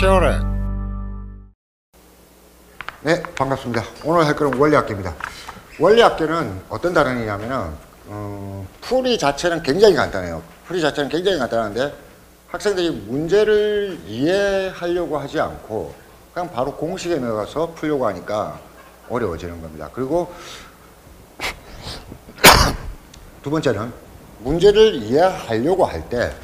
치열해. 네, 반갑습니다. 오늘 할 거는 원리학계입니다. 원리학계는 어떤 단원이냐면은 풀이 자체는 굉장히 간단해요. 풀이 자체는 굉장히 간단한데 학생들이 문제를 이해하려고 하지 않고 그냥 바로 공식에 넣어서 풀려고 하니까 어려워지는 겁니다. 그리고 두 번째는 문제를 이해하려고 할 때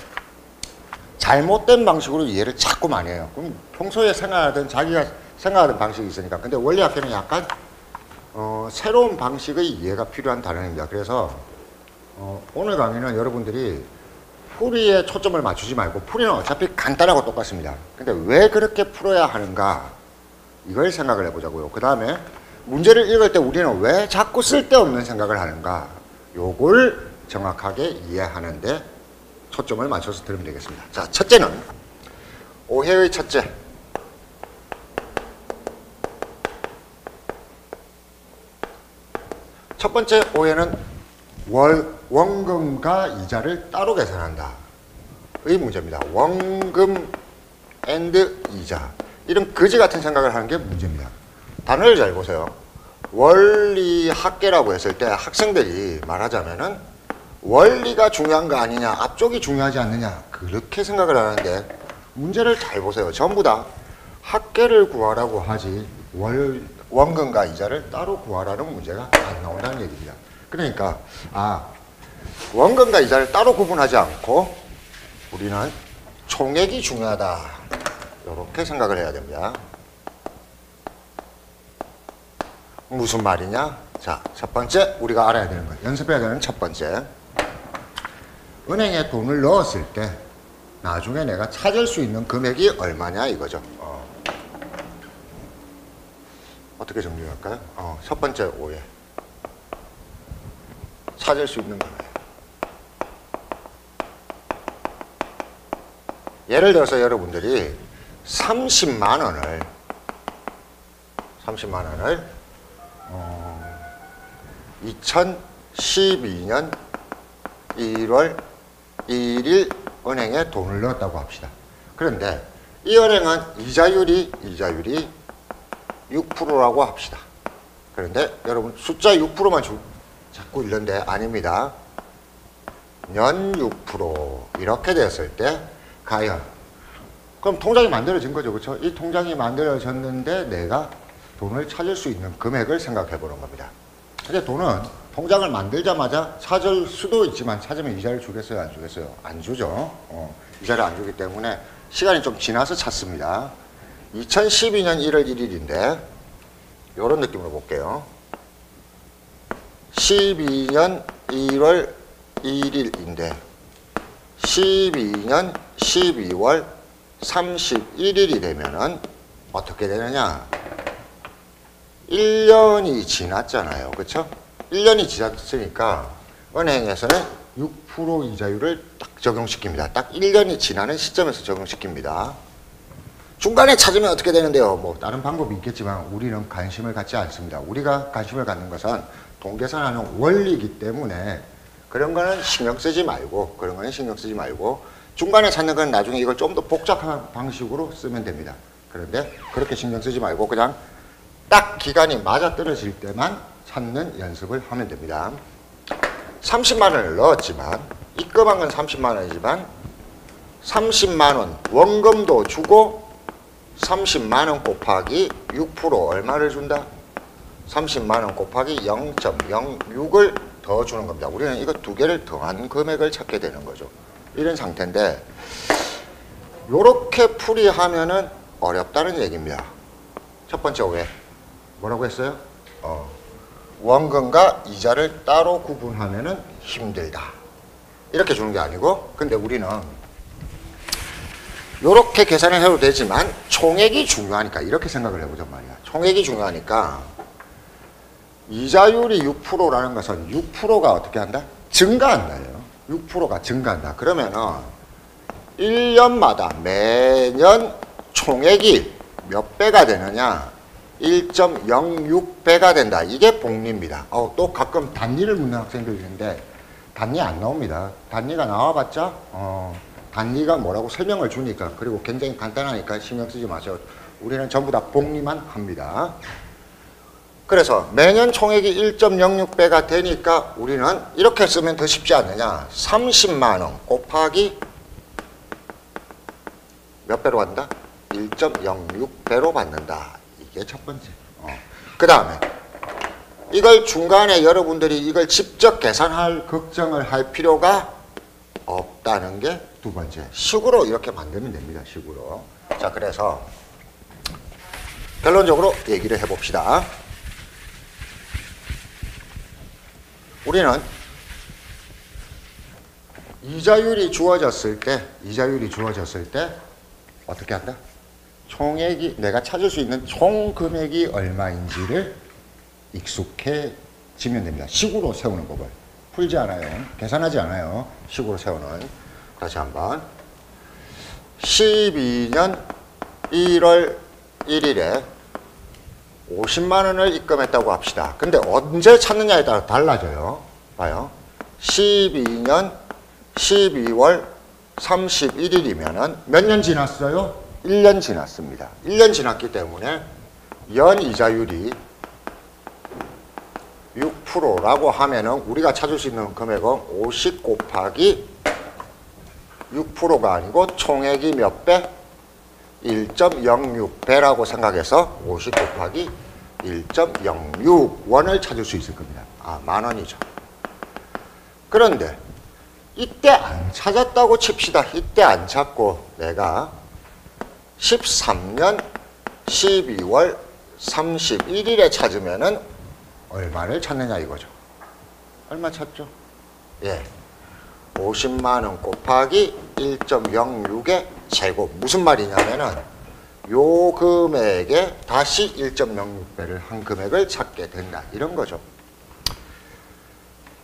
잘못된 방식으로 이해를 자꾸 많이 해요. 그럼 평소에 생각하던 자기가 생각하던 방식이 있으니까. 근데 원리학계는 약간 새로운 방식의 이해가 필요한 단원입니다. 그래서 오늘 강의는 여러분들이 풀이에 초점을 맞추지 말고, 풀이는 어차피 간단하고 똑같습니다. 근데 왜 그렇게 풀어야 하는가, 이걸 생각을 해보자고요. 그 다음에 문제를 읽을 때 우리는 왜 자꾸 쓸데없는 생각을 하는가, 요걸 정확하게 이해하는데 초점을 맞춰서 들으면 되겠습니다. 자, 첫째는 오해의 첫째. 첫 번째 오해는 원금과 이자를 따로 계산한다 의 문제입니다. 원금 앤드 이자, 이런 거지 같은 생각을 하는 게 문제입니다. 단어를 잘 보세요. 원리학계라고 했을 때 학생들이 말하자면은 원리가 중요한 거 아니냐, 앞쪽이 중요하지 않느냐, 그렇게 생각을 하는데 문제를 잘 보세요. 전부 다 학계를 구하라고 하지 원금과 이자를 따로 구하라는 문제가 안 나온다는 얘기입니다. 그러니까 원금과 이자를 따로 구분하지 않고 우리는 총액이 중요하다, 이렇게 생각을 해야 됩니다. 무슨 말이냐? 자, 첫 번째 우리가 알아야 되는 거, 연습해야 되는 첫 번째, 은행에 돈을 넣었을 때 나중에 내가 찾을 수 있는 금액이 얼마냐 이거죠. 어떻게 정리할까요? 첫 번째 오해, 찾을 수 있는 금액. 예를 들어서 여러분들이 30만 원을 2012년 1월 1일 은행에 돈을 넣었다고 합시다. 그런데 이 은행은 이자율이 6%라고 합시다. 그런데 여러분 숫자 6%만 자꾸 읽는데 아닙니다. 년 6% 이렇게 됐을 때 과연 그럼 통장이 만들어진 거죠. 그렇죠? 이 통장이 만들어졌는데 내가 돈을 찾을 수 있는 금액을 생각해 보는 겁니다. 근데 돈은 통장을 만들자마자 찾을 수도 있지만 찾으면 이자를 주겠어요, 안 주겠어요? 안 주죠. 이자를 안 주기 때문에 시간이 좀 지나서 찾습니다. 2012년 1월 1일인데 이런 느낌으로 볼게요. 12년 1월 1일인데 12년 12월 31일이 되면은 어떻게 되느냐? 1년이 지났잖아요. 그렇죠? 1년이 지났으니까 은행에서는 6% 이자율을 딱 적용시킵니다. 딱 1년이 지나는 시점에서 적용시킵니다. 중간에 찾으면 어떻게 되는데요? 뭐 다른 방법이 있겠지만 우리는 관심을 갖지 않습니다. 우리가 관심을 갖는 것은 돈 계산하는 원리이기 때문에 그런 거는 신경 쓰지 말고 중간에 찾는 건 나중에 이걸 좀 더 복잡한 방식으로 쓰면 됩니다. 그런데 그렇게 신경 쓰지 말고 그냥 딱 기간이 맞아떨어질 때만 찾는 연습을 하면 됩니다. 30만 원을 넣었지만 입금한 건 30만 원이지만 30만 원 원금도 주고 30만 원 곱하기 6% 얼마를 준다? 30만 원 곱하기 0.06을 더 주는 겁니다. 우리는 이거 두 개를 더한 금액을 찾게 되는 거죠. 이런 상태인데 요렇게 풀이하면은 어렵다는 얘기입니다. 첫 번째 오해. 뭐라고 했어요? 원금과 이자를 따로 구분하면은 힘들다, 이렇게 주는 게 아니고, 근데 우리는 요렇게 계산을 해도 되지만 총액이 중요하니까 이렇게 생각을 해보자 말이야. 총액이 중요하니까 이자율이 6%라는 것은 6%가 어떻게 한다? 증가한다요. 6%가 증가한다. 그러면은 1년마다 매년 총액이 몇 배가 되느냐? 1.06배가 된다. 이게 복리입니다. 또 가끔 단위를 묻는 학생들이 있는데 단위 안 나옵니다. 단위가 나와봤자 단위가 뭐라고 설명을 주니까, 그리고 굉장히 간단하니까 신경 쓰지 마세요. 우리는 전부 다 복리만 합니다. 그래서 매년 총액이 1.06배가 되니까 우리는 이렇게 쓰면 더 쉽지 않느냐. 30만 원 곱하기 몇 배로 간다? 1.06배로 받는다. 이게 첫 번째. 그 다음에 이걸 중간에 여러분들이 이걸 직접 계산할 걱정을 할 필요가 없다는 게 두 번째. 식으로 이렇게 만들면 됩니다. 식으로. 자, 그래서 결론적으로 얘기를 해봅시다. 우리는 이자율이 주어졌을 때 어떻게 한다? 총액이, 내가 찾을 수 있는 총 금액이 얼마인지를 익숙해지면 됩니다. 식으로 세우는 법을. 풀지 않아요. 계산하지 않아요. 식으로 세우는. 다시 한번. 12년 1월 1일에 50만 원을 입금했다고 합시다. 근데 언제 찾느냐에 따라 달라져요. 봐요. 12년 12월 31일이면은 몇 년 지났어요? 1년 지났습니다. 1년 지났기 때문에 연 이자율이 6%라고 하면은 우리가 찾을 수 있는 금액은 50 곱하기 6%가 아니고 총액이 몇 배? 1.06배라고 생각해서 50 곱하기 1.06원을 찾을 수 있을 겁니다. 아, 만 원이죠. 그런데 이때 안 찾았다고 칩시다. 이때 안 찾고 내가 13년 12월 31일에 찾으면은 얼마를 찾느냐 이거죠. 얼마 찾죠? 예. 50만 원 곱하기 1.06의 제곱. 무슨 말이냐면은 요 금액에 다시 1.06배를 한 금액을 찾게 된다. 이런 거죠.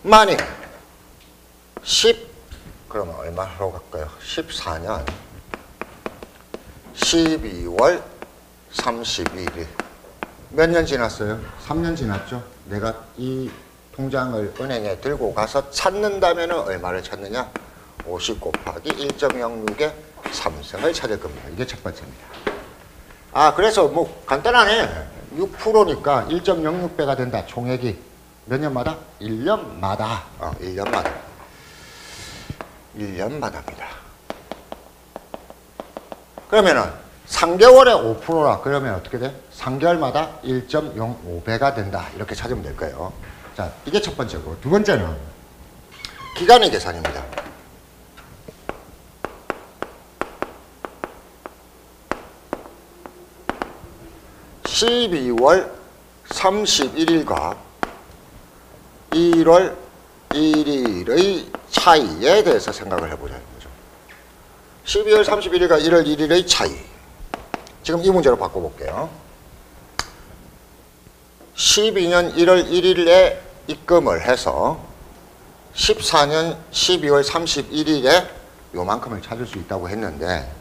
만약 그러면 얼마로 갈까요? 14년 12월 31일. 몇 년 지났어요? 3년 지났죠? 내가 이 통장을 은행에 들고 가서 찾는다면 얼마를 찾느냐? 50 곱하기 1.06의 3승을 찾을 겁니다. 이게 첫 번째입니다. 아, 그래서 뭐 간단하네. 6%니까 1.06배가 된다. 총액이 몇 년마다? 1년마다. 1년마다. 1년마다입니다. 그러면은 3개월에 5%라 그러면 어떻게 돼? 3개월마다 1.05배가 된다. 이렇게 찾으면 될 거예요. 자, 이게 첫 번째고, 두 번째는 기간의 계산입니다. (12월 31일과) 1월 1일의 차이에 대해서 생각을 해보자는 거죠. 12월 31일과 1월 1일의 차이. 지금 이 문제로 바꿔볼게요. 12년 1월 1일에 입금을 해서 14년 12월 31일에 요만큼을 찾을 수 있다고 했는데,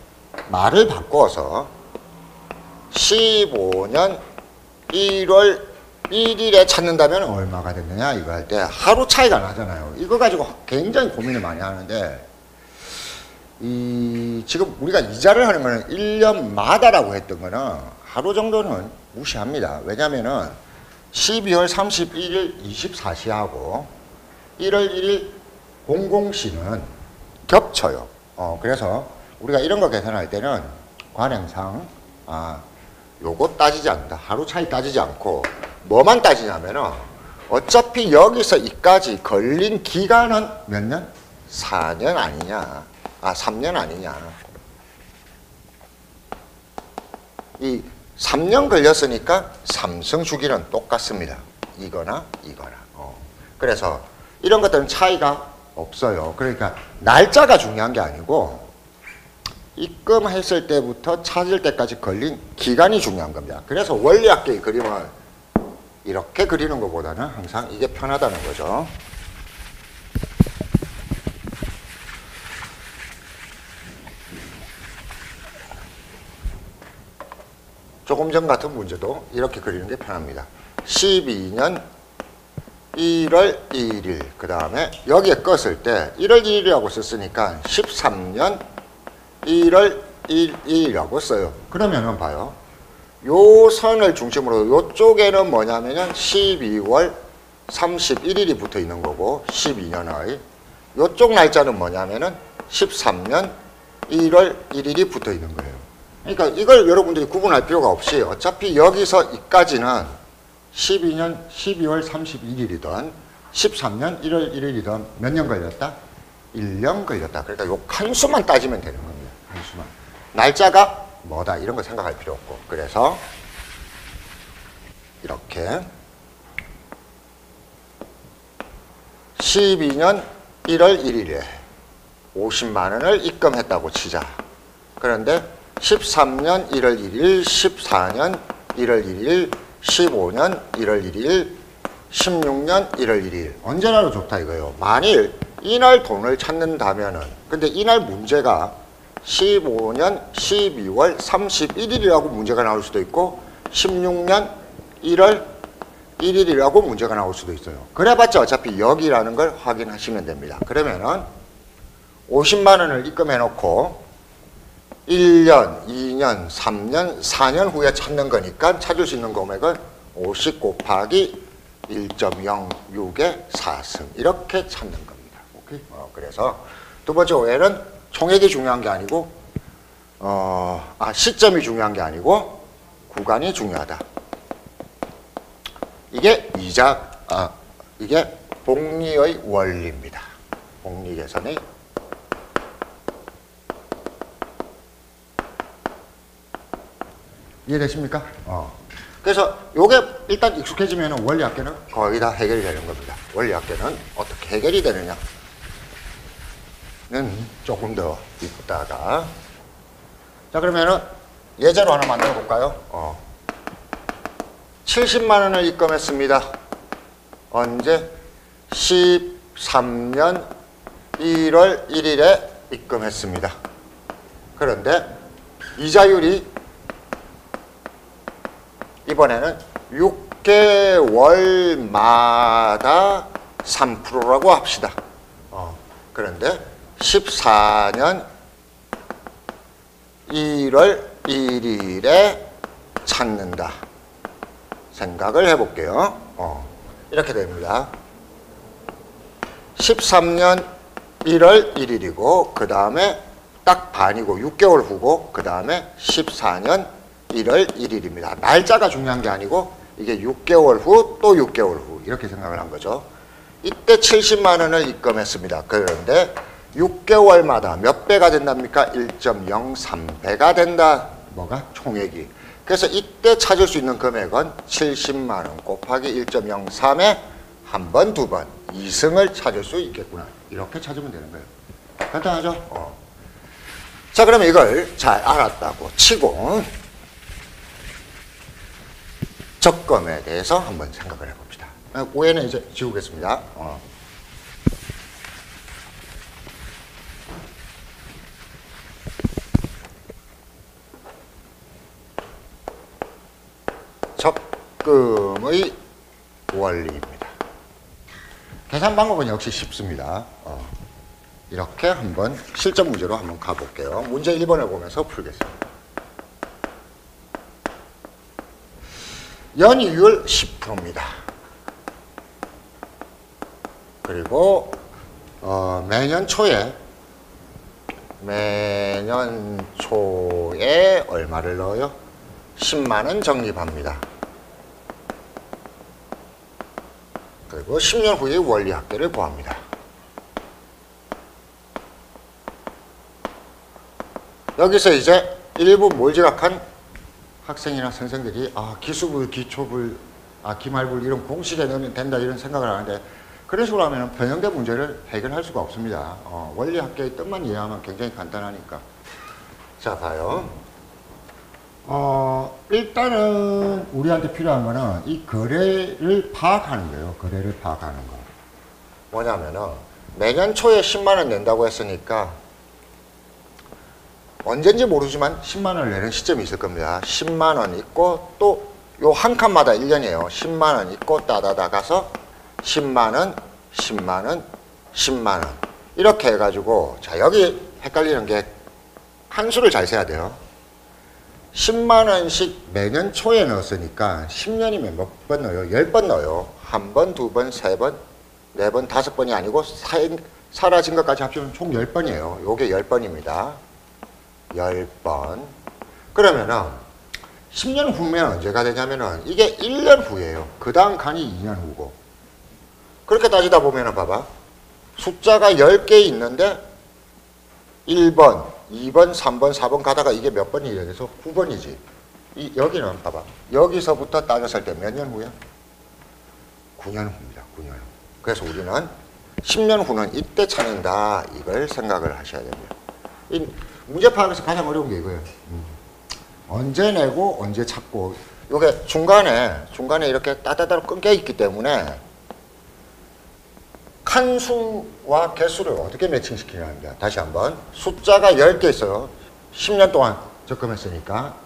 말을 바꿔서 15년 1월 1일에 찾는다면 얼마가 됐느냐 이거 할 때 하루 차이가 나잖아요. 이거 가지고 굉장히 고민을 많이 하는데, 지금 우리가 이자를 하는 거는 1년마다라고 했던 거는 하루 정도는 무시합니다. 왜냐면은 12월 31일 24시하고 1월 1일 00시는 겹쳐요. 그래서 우리가 이런 거 계산할 때는 관행상 요거 따지지 않는다. 하루 차이 따지지 않고 뭐만 따지냐면은 어차피 여기서 이까지 걸린 기간은 몇 년? 4년 아니냐. 3년 아니냐. 이 3년 걸렸으니까 삼성 주기는 똑같습니다. 이거나 이거나. 그래서 이런 것들은 차이가 없어요. 그러니까 날짜가 중요한 게 아니고 입금했을 때부터 찾을 때까지 걸린 기간이 중요한 겁니다. 그래서 원리학계의 그림을 이렇게 그리는 것보다는 항상 이게 편하다는 거죠. 조금 전 같은 문제도 이렇게 그리는 게 편합니다. 12년 1월 1일, 그 다음에 여기에 껐을 때 1월 1일이라고 썼으니까 13년 1월 1일이라고 써요. 그러면은 봐요. 요 선을 중심으로 요쪽에는 뭐냐면은 12월 31일이 붙어 있는 거고 12년의 요쪽 날짜는 뭐냐면은 13년 1월 1일이 붙어 있는 거예요. 그러니까 이걸 여러분들이 구분할 필요가 없이 어차피 여기서 이까지는 12년 12월 31일이든 13년 1월 1일이든 몇 년 걸렸다? 1년 걸렸다. 그러니까 요 칸수만 따지면 되는 겁니다. 칸수만. 날짜가 뭐다 이런 거 생각할 필요 없고. 그래서 이렇게 12년 1월 1일에 50만 원을 입금했다고 치자. 그런데 13년 1월 1일, 14년 1월 1일, 15년 1월 1일, 16년 1월 1일 언제나도 좋다 이거예요. 만일 이날 돈을 찾는다면은 근데 이날 문제가 15년 12월 31일이라고 문제가 나올 수도 있고 16년 1월 1일이라고 문제가 나올 수도 있어요. 그래봤자 어차피 여기라는 걸 확인하시면 됩니다. 그러면은 50만 원을 입금해 놓고 1년, 2년, 3년, 4년 후에 찾는 거니까 찾을 수 있는 금액은 50 곱하기 1.06의 4승 이렇게 찾는 겁니다. 오케이? 그래서 두 번째 오해는 총액이 중요한 게 아니고 시점이 중요한 게 아니고 구간이 중요하다. 이게 이게 복리의 원리입니다. 복리 계산의 이해되십니까? 그래서 요게 일단 익숙해지면 원리 합계는 거의 다 해결이 되는 겁니다. 원리 합계는 어떻게 해결이 되느냐는 조금 더 있다가 자 그러면은 예제로 하나 만들어 볼까요? 70만 원을 입금했습니다. 언제? 13년 1월 1일에 입금했습니다. 그런데 이자율이 이번에는 6개월마다 3%라고 합시다. 그런데 14년 1월 1일에 찾는다. 생각을 해볼게요. 이렇게 됩니다. 13년 1월 1일이고 그 다음에 딱 반이고 6개월 후고 그 다음에 14년 1월 1일입니다. 날짜가 중요한 게 아니고 이게 6개월 후 또 6개월 후 이렇게 생각을 한 거죠. 이때 70만 원을 입금했습니다. 그런데 6개월마다 몇 배가 된답니까? 1.03배가 된다. 뭐가? 총액이. 그래서 이때 찾을 수 있는 금액은 70만 원 곱하기 1.03에 한 번, 두 번, 2승을 찾을 수 있겠구나. 이렇게 찾으면 되는 거예요. 간단하죠? 자, 그러면 이걸 잘 알았다고 치고 적금에 대해서 한번 생각을 해봅시다. 오해는 이제 지우겠습니다. 적금의 원리입니다. 계산 방법은 역시 쉽습니다. 이렇게 한번 실전 문제로 한번 가볼게요. 문제 1번을 보면서 풀겠습니다. 연이율 10%입니다. 그리고 매년 초에 얼마를 넣어요? 10만 원 적립합니다. 그리고 10년 후에 원리 합계를 구합니다. 여기서 이제 일부 몰지각한 학생이나 선생들이 기수불, 기초불, 기말불 이런 공식에 넣으면 된다 이런 생각을 하는데 그런 식으로 하면 변형된 문제를 해결할 수가 없습니다. 원리 합계의 뜻만 이해하면 굉장히 간단하니까. 자, 봐요. 일단은 우리한테 필요한 거는 이 거래를 파악하는 거예요. 거래를 파악하는 거. 뭐냐면은 매년 초에 10만 원 낸다고 했으니까 언젠지 모르지만 10만 원을 내는 시점이 있을 겁니다. 10만 원 있고 또 요 한 칸마다 1년이에요. 10만 원 있고 따다다 가서 10만 원, 10만 원, 10만 원 이렇게 해가지고 자 여기 헷갈리는 게 한수를 잘 세야 돼요. 10만 원씩 매년 초에 넣었으니까 10년이면 몇 번 넣어요? 10번 넣어요. 한 번, 두 번, 세 번, 네 번, 다섯 번이 아니고 사라진 것까지 합치면 총 10번이에요. 요게 10번입니다. 10번. 그러면은 10년 후면 언제가 되냐면은 이게 1년 후예요. 그 다음 칸이 2년 후고. 그렇게 따지다 보면은 봐봐. 숫자가 10개 있는데 1번, 2번, 3번, 4번 가다가 이게 몇 번이 돼서 9번이지. 여기는 봐봐. 여기서부터 따졌을 때 몇 년 후야? 9년 후입니다. 9년 후. 그래서 우리는 10년 후는 이때 찾는다. 이걸 생각을 하셔야 됩니다. 이 문제 파악에서 가장 어려운 게 이거예요. 언제 내고 언제 찾고. 이게 중간에 이렇게 따다다로 끊겨 있기 때문에 칸수와 개수를 어떻게 매칭시키냐 합니다. 다시 한번. 숫자가 10개 있어요. 10년 동안 적금했으니까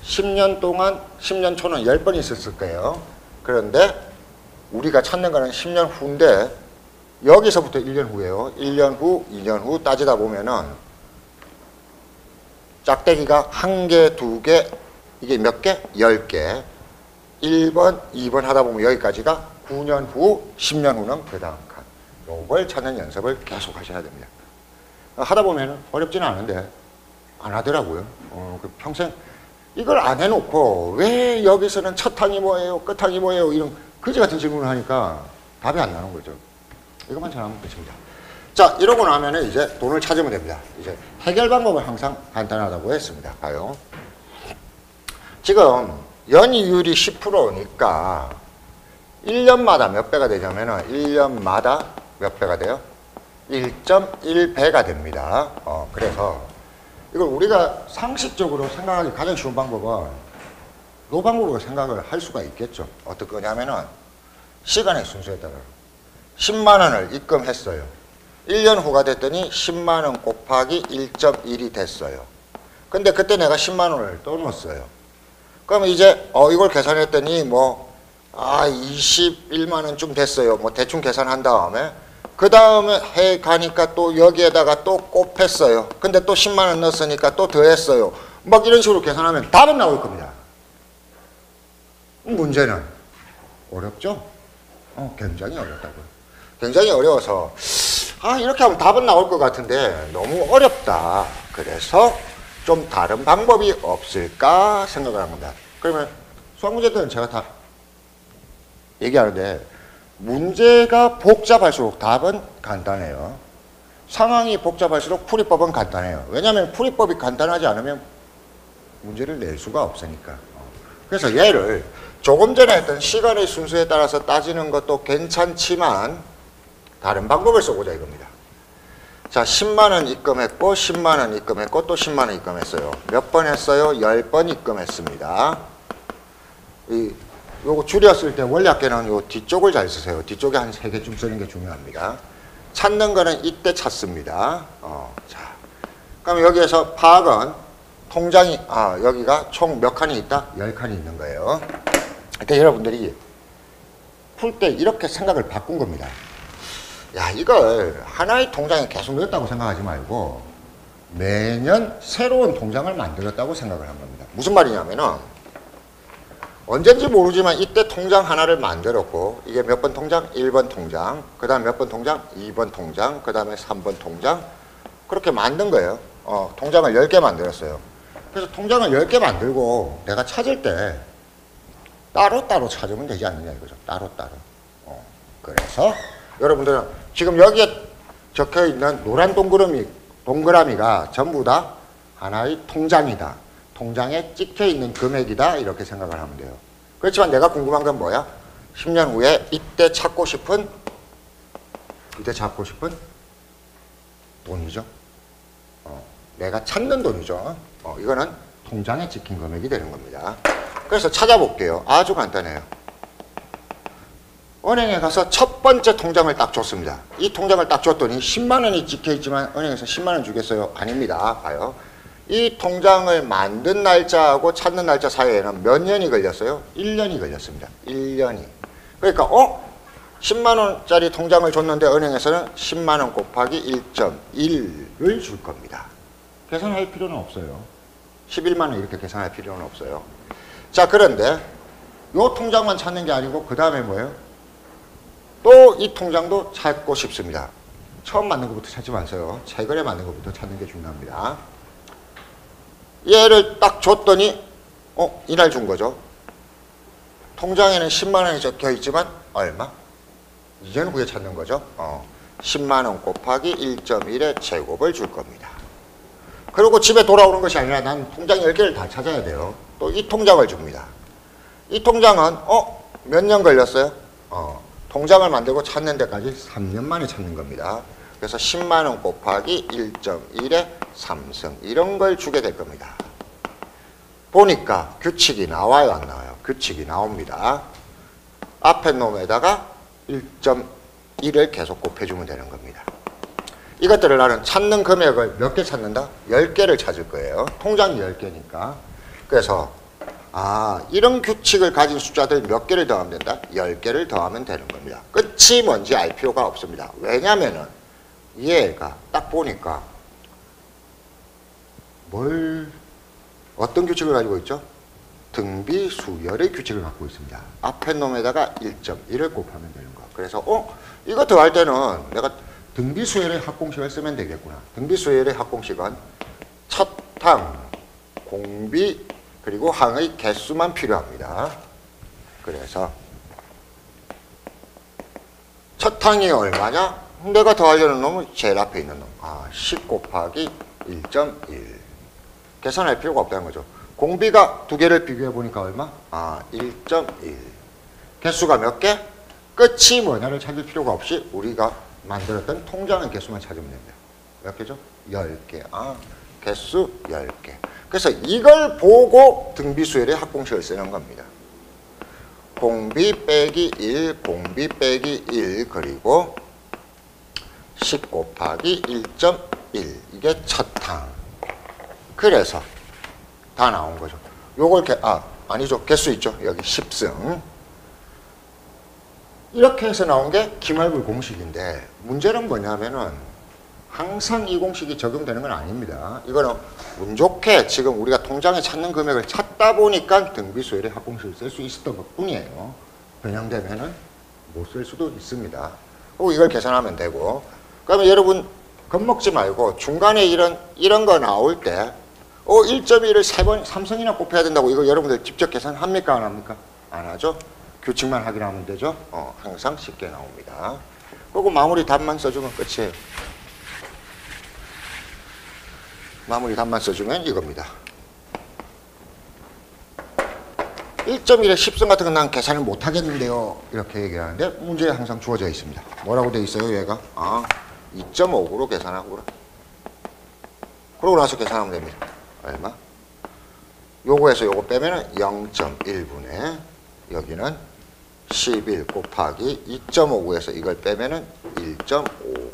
10년 동안 10년 초는 10번 있었을 거예요. 그런데 우리가 찾는 거는 10년 후인데 여기서부터 1년 후예요. 1년 후, 2년 후 따지다 보면은 짝대기가 1개, 2개, 이게 몇 개? 10개. 1번, 2번 하다 보면 여기까지가 9년 후, 10년 후는 그 다음 칸. 요걸 찾는 연습을 계속 하셔야 됩니다. 하다 보면 어렵지는 않은데 안 하더라고요. 평생 이걸 안 해놓고 왜 여기서는 첫 항이 뭐예요? 끝 항이 뭐예요? 이런 그지 같은 질문을 하니까 답이 안 나는 거죠. 이것만 잘하면 끝입니다. 자, 이러고 나면은 이제 돈을 찾으면 됩니다. 이제 해결 방법은 항상 간단하다고 했습니다. 봐요. 지금 연이율이 10%니까 1년마다 몇 배가 되냐면은 1년마다 몇 배가 돼요? 1.1배가 됩니다. 그래서 이걸 우리가 상식적으로 생각하기 가장 쉬운 방법은 이 방법으로 생각을 할 수가 있겠죠. 어떤 거냐면은 시간의 순서에 따라 10만 원을 입금했어요. 1년 후가 됐더니 10만 원 곱하기 1.1이 됐어요. 근데 그때 내가 10만 원을 또 넣었어요. 그럼 이제 이걸 계산했더니 21만 원쯤 됐어요. 대충 계산한 다음에 그 다음에 해 가니까 또 여기에다가 또 곱했어요. 근데 또 10만 원 넣었으니까 또 더했어요. 막 이런 식으로 계산하면 답은 나올 겁니다. 문제는 어렵죠? 굉장히 어렵다고요. 굉장히 어려워서 이렇게 하면 답은 나올 것 같은데 너무 어렵다. 그래서 좀 다른 방법이 없을까 생각을 한 겁니다. 그러면 수학 문제들은 제가 다 얘기하는데 문제가 복잡할수록 답은 간단해요. 상황이 복잡할수록 풀이법은 간단해요. 왜냐하면 풀이법이 간단하지 않으면 문제를 낼 수가 없으니까. 그래서 얘를 조금 전에 했던 시간의 순서에 따라서 따지는 것도 괜찮지만 다른 방법을 써보자 이겁니다. 자, 10만 원 입금했고 10만 원 입금했고 또 10만 원 입금했어요. 몇 번 했어요? 10번 입금했습니다. 요거 줄였을 때 원래학계는 요 뒤쪽을 잘 쓰세요. 뒤쪽에 한 3개쯤 쓰는 게 중요합니다. 찾는 거는 이때 찾습니다. 자, 그럼 여기에서 파악은 통장이 여기가 총 몇 칸이 있다? 10칸이 있는 거예요. 그러니까 여러분들이 풀 때 이렇게 생각을 바꾼 겁니다. 야, 이걸 하나의 통장에 계속 넣었다고 생각하지 말고 매년 새로운 통장을 만들었다고 생각을 한 겁니다. 무슨 말이냐면은 언젠지 모르지만 이때 통장 하나를 만들었고 이게 몇 번 통장? 1번 통장, 그 다음 몇 번 통장? 2번 통장, 그 다음에 3번 통장 그렇게 만든 거예요. 통장을 10개 만들었어요. 그래서 통장을 10개 만들고 내가 찾을 때 따로따로 찾으면 되지 않느냐 이거죠. 따로따로. 그래서 여러분들은 지금 여기에 적혀있는 노란 동그라미가 전부 다 하나의 통장이다. 통장에 찍혀있는 금액이다. 이렇게 생각을 하면 돼요. 그렇지만 내가 궁금한 건 뭐야? 10년 후에 이때 찾고 싶은 돈이죠. 내가 찾는 돈이죠. 이거는 통장에 찍힌 금액이 되는 겁니다. 그래서 찾아볼게요. 아주 간단해요. 은행에 가서 첫 번째 통장을 딱 줬습니다. 이 통장을 딱 줬더니 10만 원이 찍혀있지만 은행에서 10만 원 주겠어요? 아닙니다. 봐요. 이 통장을 만든 날짜하고 찾는 날짜 사이에는 몇 년이 걸렸어요? 1년이 걸렸습니다. 1년이. 그러니까 10만 원짜리 통장을 줬는데 은행에서는 10만 원 곱하기 1.1을 줄 겁니다. 계산할 필요는 없어요. 11만 원 이렇게 계산할 필요는 없어요. 자, 그런데 요 통장만 찾는 게 아니고 그 다음에 뭐예요? 또 이 통장도 찾고 싶습니다. 처음 만든 것부터 찾지 마세요. 최근에 만든 것부터 찾는 게 중요합니다. 얘를 딱 줬더니 이날 준 거죠. 통장에는 10만 원이 적혀 있지만 얼마? 이제는 그게 찾는 거죠. 10만 원 곱하기 1.1의 제곱을 줄 겁니다. 그리고 집에 돌아오는 것이 아니라 난 통장 10개를 다 찾아야 돼요. 또 이 통장을 줍니다. 이 통장은 몇 년 걸렸어요? 통장을 만들고 찾는 데까지 3년 만에 찾는 겁니다. 그래서 10만 원 곱하기 1.1의 3승 이런 걸 주게 될 겁니다. 보니까 규칙이 나와요, 안 나와요? 규칙이 나옵니다. 앞에 놈에다가 1.1을 계속 곱해주면 되는 겁니다. 이것들을 나는 찾는 금액을 몇 개 찾는다? 10개를 찾을 거예요. 통장이 10개니까. 그래서 이런 규칙을 가진 숫자들 몇 개를 더하면 된다? 10개를 더하면 되는 겁니다. 끝이 뭔지 알 필요가 없습니다. 왜냐면은 얘가 딱 보니까 어떤 규칙을 가지고 있죠? 등비 수열의 규칙을 갖고 있습니다. 앞에 놈에다가 1.1을 곱하면 되는 거. 그래서 이거 더할 때는 내가 등비 수열의 합공식을 쓰면 되겠구나. 등비 수열의 합공식은 첫 항, 공비, 그리고 항의 개수만 필요합니다. 그래서 첫 항이 얼마냐? 내가 더하려는 놈은 제일 앞에 있는 놈. 10 곱하기 1.1. 계산할 필요가 없다는 거죠. 공비가 두 개를 비교해 보니까 얼마? 1.1. 개수가 몇 개? 끝이 뭐냐를 찾을 필요가 없이 우리가 만들었던 통장의 개수만 찾으면 됩니다. 몇 개죠? 10개. 개수 10개. 그래서 이걸 보고 등비수열의 합공식을 쓰는 겁니다. 공비 빼기 1, 공비 빼기 1, 그리고 10 곱하기 1.1. 이게 첫 항. 그래서 다 나온 거죠. 요걸 아니죠. 개수 있죠. 여기 10승. 이렇게 해서 나온 게 기말불 공식인데 문제는 뭐냐면은 항상 이 공식이 적용되는 건 아닙니다. 이거는 운 좋게 지금 우리가 통장에 찾는 금액을 찾다 보니까 등비수열의 합공식을 쓸 수 있었던 것 뿐이에요. 변형되면은 못 쓸 수도 있습니다. 그리고 이걸 계산하면 되고. 그러면 여러분 겁먹지 말고 중간에 이런 거 나올 때 1.1을 3승이나 곱해야 된다고 이거 여러분들 직접 계산합니까? 안 합니까? 안 하죠? 규칙만 확인하면 되죠? 항상 쉽게 나옵니다. 그리고 마무리 답만 써주면 끝이에요. 마무리 답만 써주면 이겁니다. 1.1에 10승 같은 건 난 계산을 못 하겠는데요. 이렇게 얘기하는데 문제에 항상 주어져 있습니다. 뭐라고 돼 있어요, 얘가? 2.5구로 계산하고 그래. 그러고 나서 계산하면 됩니다. 얼마? 요거에서 요거 빼면은 0.1분의 여기는 11 곱하기 2.59에서 이걸 빼면은 1.59.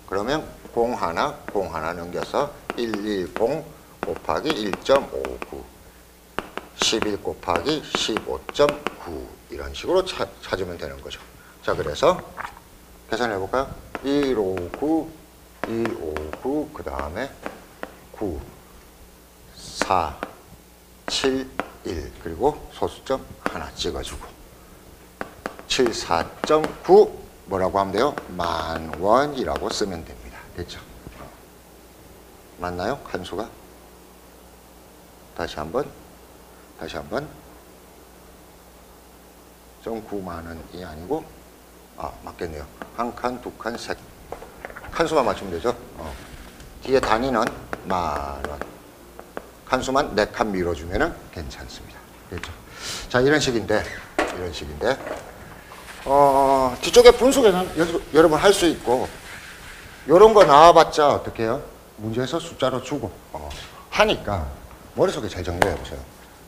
그러면 0 하나 넘겨서 110 곱하기 1.59. 11 곱하기 15.9. 이런 식으로 찾으면 되는 거죠. 자, 그래서 계산해 볼까요? 159, 159, 그 다음에 9, 4, 7, 1. 그리고 소수점 하나 찍어주고 74.9 뭐라고 하면 돼요? 10,000원이라고 쓰면 됩니다. 됐죠? 맞나요? 칸수가? 다시 한번 좀 9만원이 아니고 맞겠네요. 한 칸, 두 칸, 세 칸수만 맞추면 되죠? 뒤에 단위는 10,000원. 칸수만 4칸 밀어주면 괜찮습니다. 됐죠? 자, 이런 식인데 뒤쪽에 분수 계산 여러분 할 수 있고 요런 거 나와봤자 어떻게 해요? 문제에서 숫자로 주고 하니까 머릿속에 잘 정리해 보세요.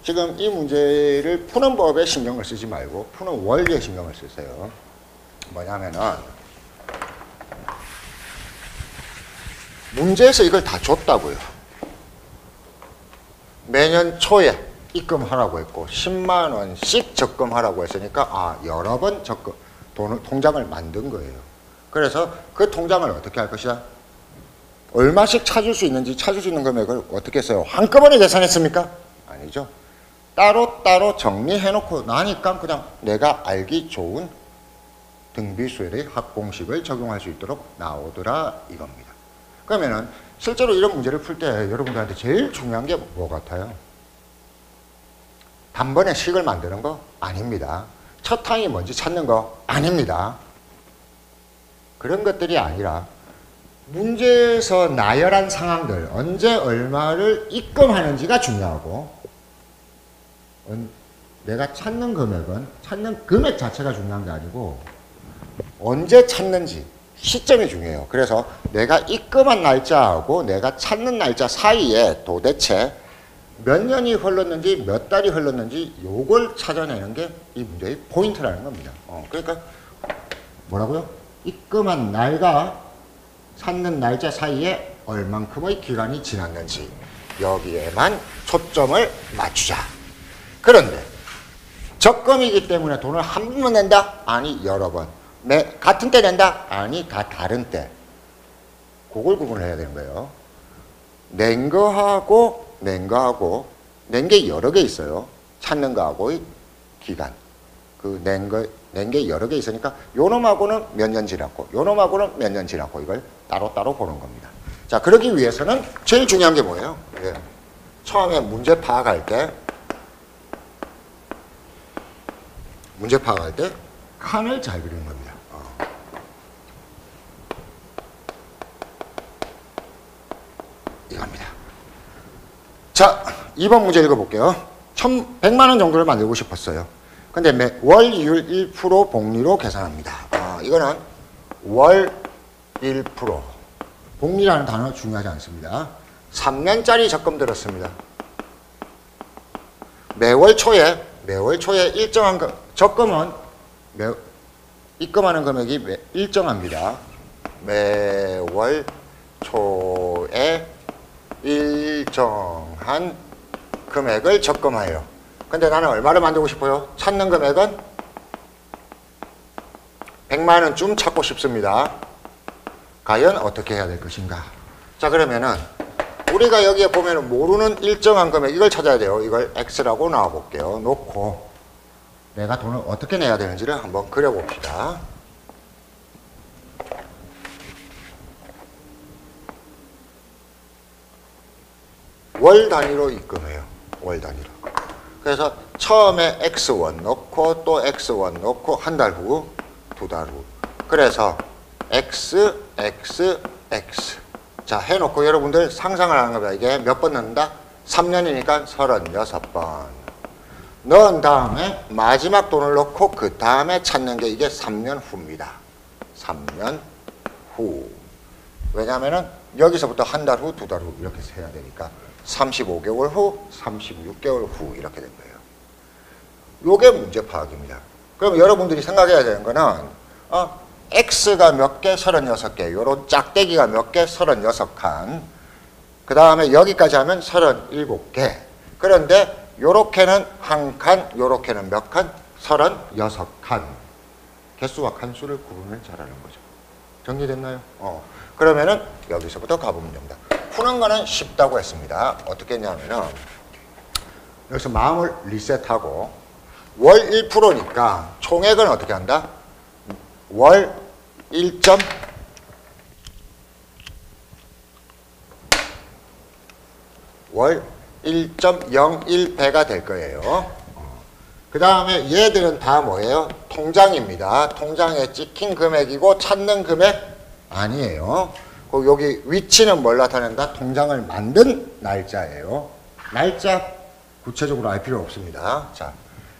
지금 이 문제를 푸는 법에 신경을 쓰지 말고 푸는 원리에 신경을 쓰세요. 뭐냐면은 문제에서 이걸 다 줬다고요. 매년 초에 입금하라고 했고 10만 원씩 적금하라고 했으니까 여러 번 통장을 만든 거예요. 그래서 그 통장을 어떻게 할 것이다? 얼마씩 찾을 수 있는지 찾을 수 있는 금액을 어떻게 써요? 한꺼번에 계산했습니까? 아니죠. 따로따로 정리해놓고 나니까 그냥 내가 알기 좋은 등비수열의 합공식을 적용할 수 있도록 나오더라 이겁니다. 그러면은 실제로 이런 문제를 풀 때 여러분들한테 제일 중요한 게 뭐 같아요? 단번에 식을 만드는 거 아닙니다. 첫 항이 뭔지 찾는 거 아닙니다. 그런 것들이 아니라 문제에서 나열한 상황들, 언제 얼마를 입금하는지가 중요하고, 내가 찾는 금액은 찾는 금액 자체가 중요한 게 아니고 언제 찾는지 시점이 중요해요. 그래서 내가 입금한 날짜하고 내가 찾는 날짜 사이에 도대체 몇 년이 흘렀는지 몇 달이 흘렀는지 요걸 찾아내는 게 이 문제의 포인트라는 겁니다. 그러니까 뭐라고요? 입금한 날과 찾는 날짜 사이에 얼만큼의 기간이 지났는지 여기에만 초점을 맞추자. 그런데 적금이기 때문에 돈을 한 번만 낸다? 아니 여러 번. 같은 때 낸다? 아니 다 다른 때. 그걸 구분을 해야 되는 거예요. 낸 거하고 낸 게 여러 개 있어요. 찾는 거하고의 기간. 그 낸 게 여러 개 있으니까 요놈하고는 몇 년 지났고 요놈하고는 몇 년 지났고 이걸 따로따로 보는 겁니다. 자, 그러기 위해서는 제일 중요한 게 뭐예요? 예. 처음에 문제 파악할 때 칸을 잘 그리는 겁니다. 이겁니다. 자, 2번 문제 읽어볼게요. 100만 원 정도를 만들고 싶었어요. 근데 월 이율 1% 복리로 계산합니다. 이거는 월 1%. 복리라는 단어 중요하지 않습니다. 3년짜리 적금 들었습니다. 매월 초에 일정한 적금은 입금하는 금액이 일정합니다. 매월 초에 일정한 금액을 적금하여. 근데 나는 얼마를 만들고 싶어요? 찾는 금액은 100만 원쯤 찾고 싶습니다. 과연 어떻게 해야 될 것인가? 자, 그러면은 우리가 여기에 보면 모르는 일정한 금액 이걸 찾아야 돼요. 이걸 X라고 나와볼게요. 놓고 내가 돈을 어떻게 내야 되는지를 한번 그려봅시다. 월 단위로 입금해요. 월 단위로. 그래서 처음에 X1 넣고 또 X1 넣고 한 달 후, 두 달 후. 그래서 X, X, X. 자, 해놓고 여러분들 상상을 하는 겁니다. 이게 몇 번 넣는다? 3년이니까 36번. 넣은 다음에 마지막 돈을 넣고 그 다음에 찾는 게 이게 3년 후입니다. 3년 후. 왜냐하면은 여기서부터 한 달 후, 두 달 후 이렇게 세야 되니까 35개월 후, 36개월 후 이렇게 된 거예요. 요게 문제 파악입니다. 그럼 여러분들이 생각해야 되는 거는 X가 몇 개? 36개. 요런 짝대기가 몇 개? 36칸. 그 다음에 여기까지 하면 37개. 그런데 요렇게는 한 칸, 요렇게는 몇 칸? 36칸. 개수와 칸수를 구분을 잘하는 거죠. 정리됐나요? 그러면은 여기서부터 가보면 됩니다. 푸는 거는 쉽다고 했습니다. 어떻게 했냐면은 여기서 마음을 리셋하고 월 1%니까 총액은 어떻게 한다? 월 1.01배가 될 거예요. 그 다음에 얘들은 다 뭐예요? 통장입니다. 통장에 찍힌 금액이고 찾는 금액 아니에요. 여기 위치는 뭘 나타낸다? 통장을 만든 날짜예요. 날짜 구체적으로 알 필요 없습니다. 자,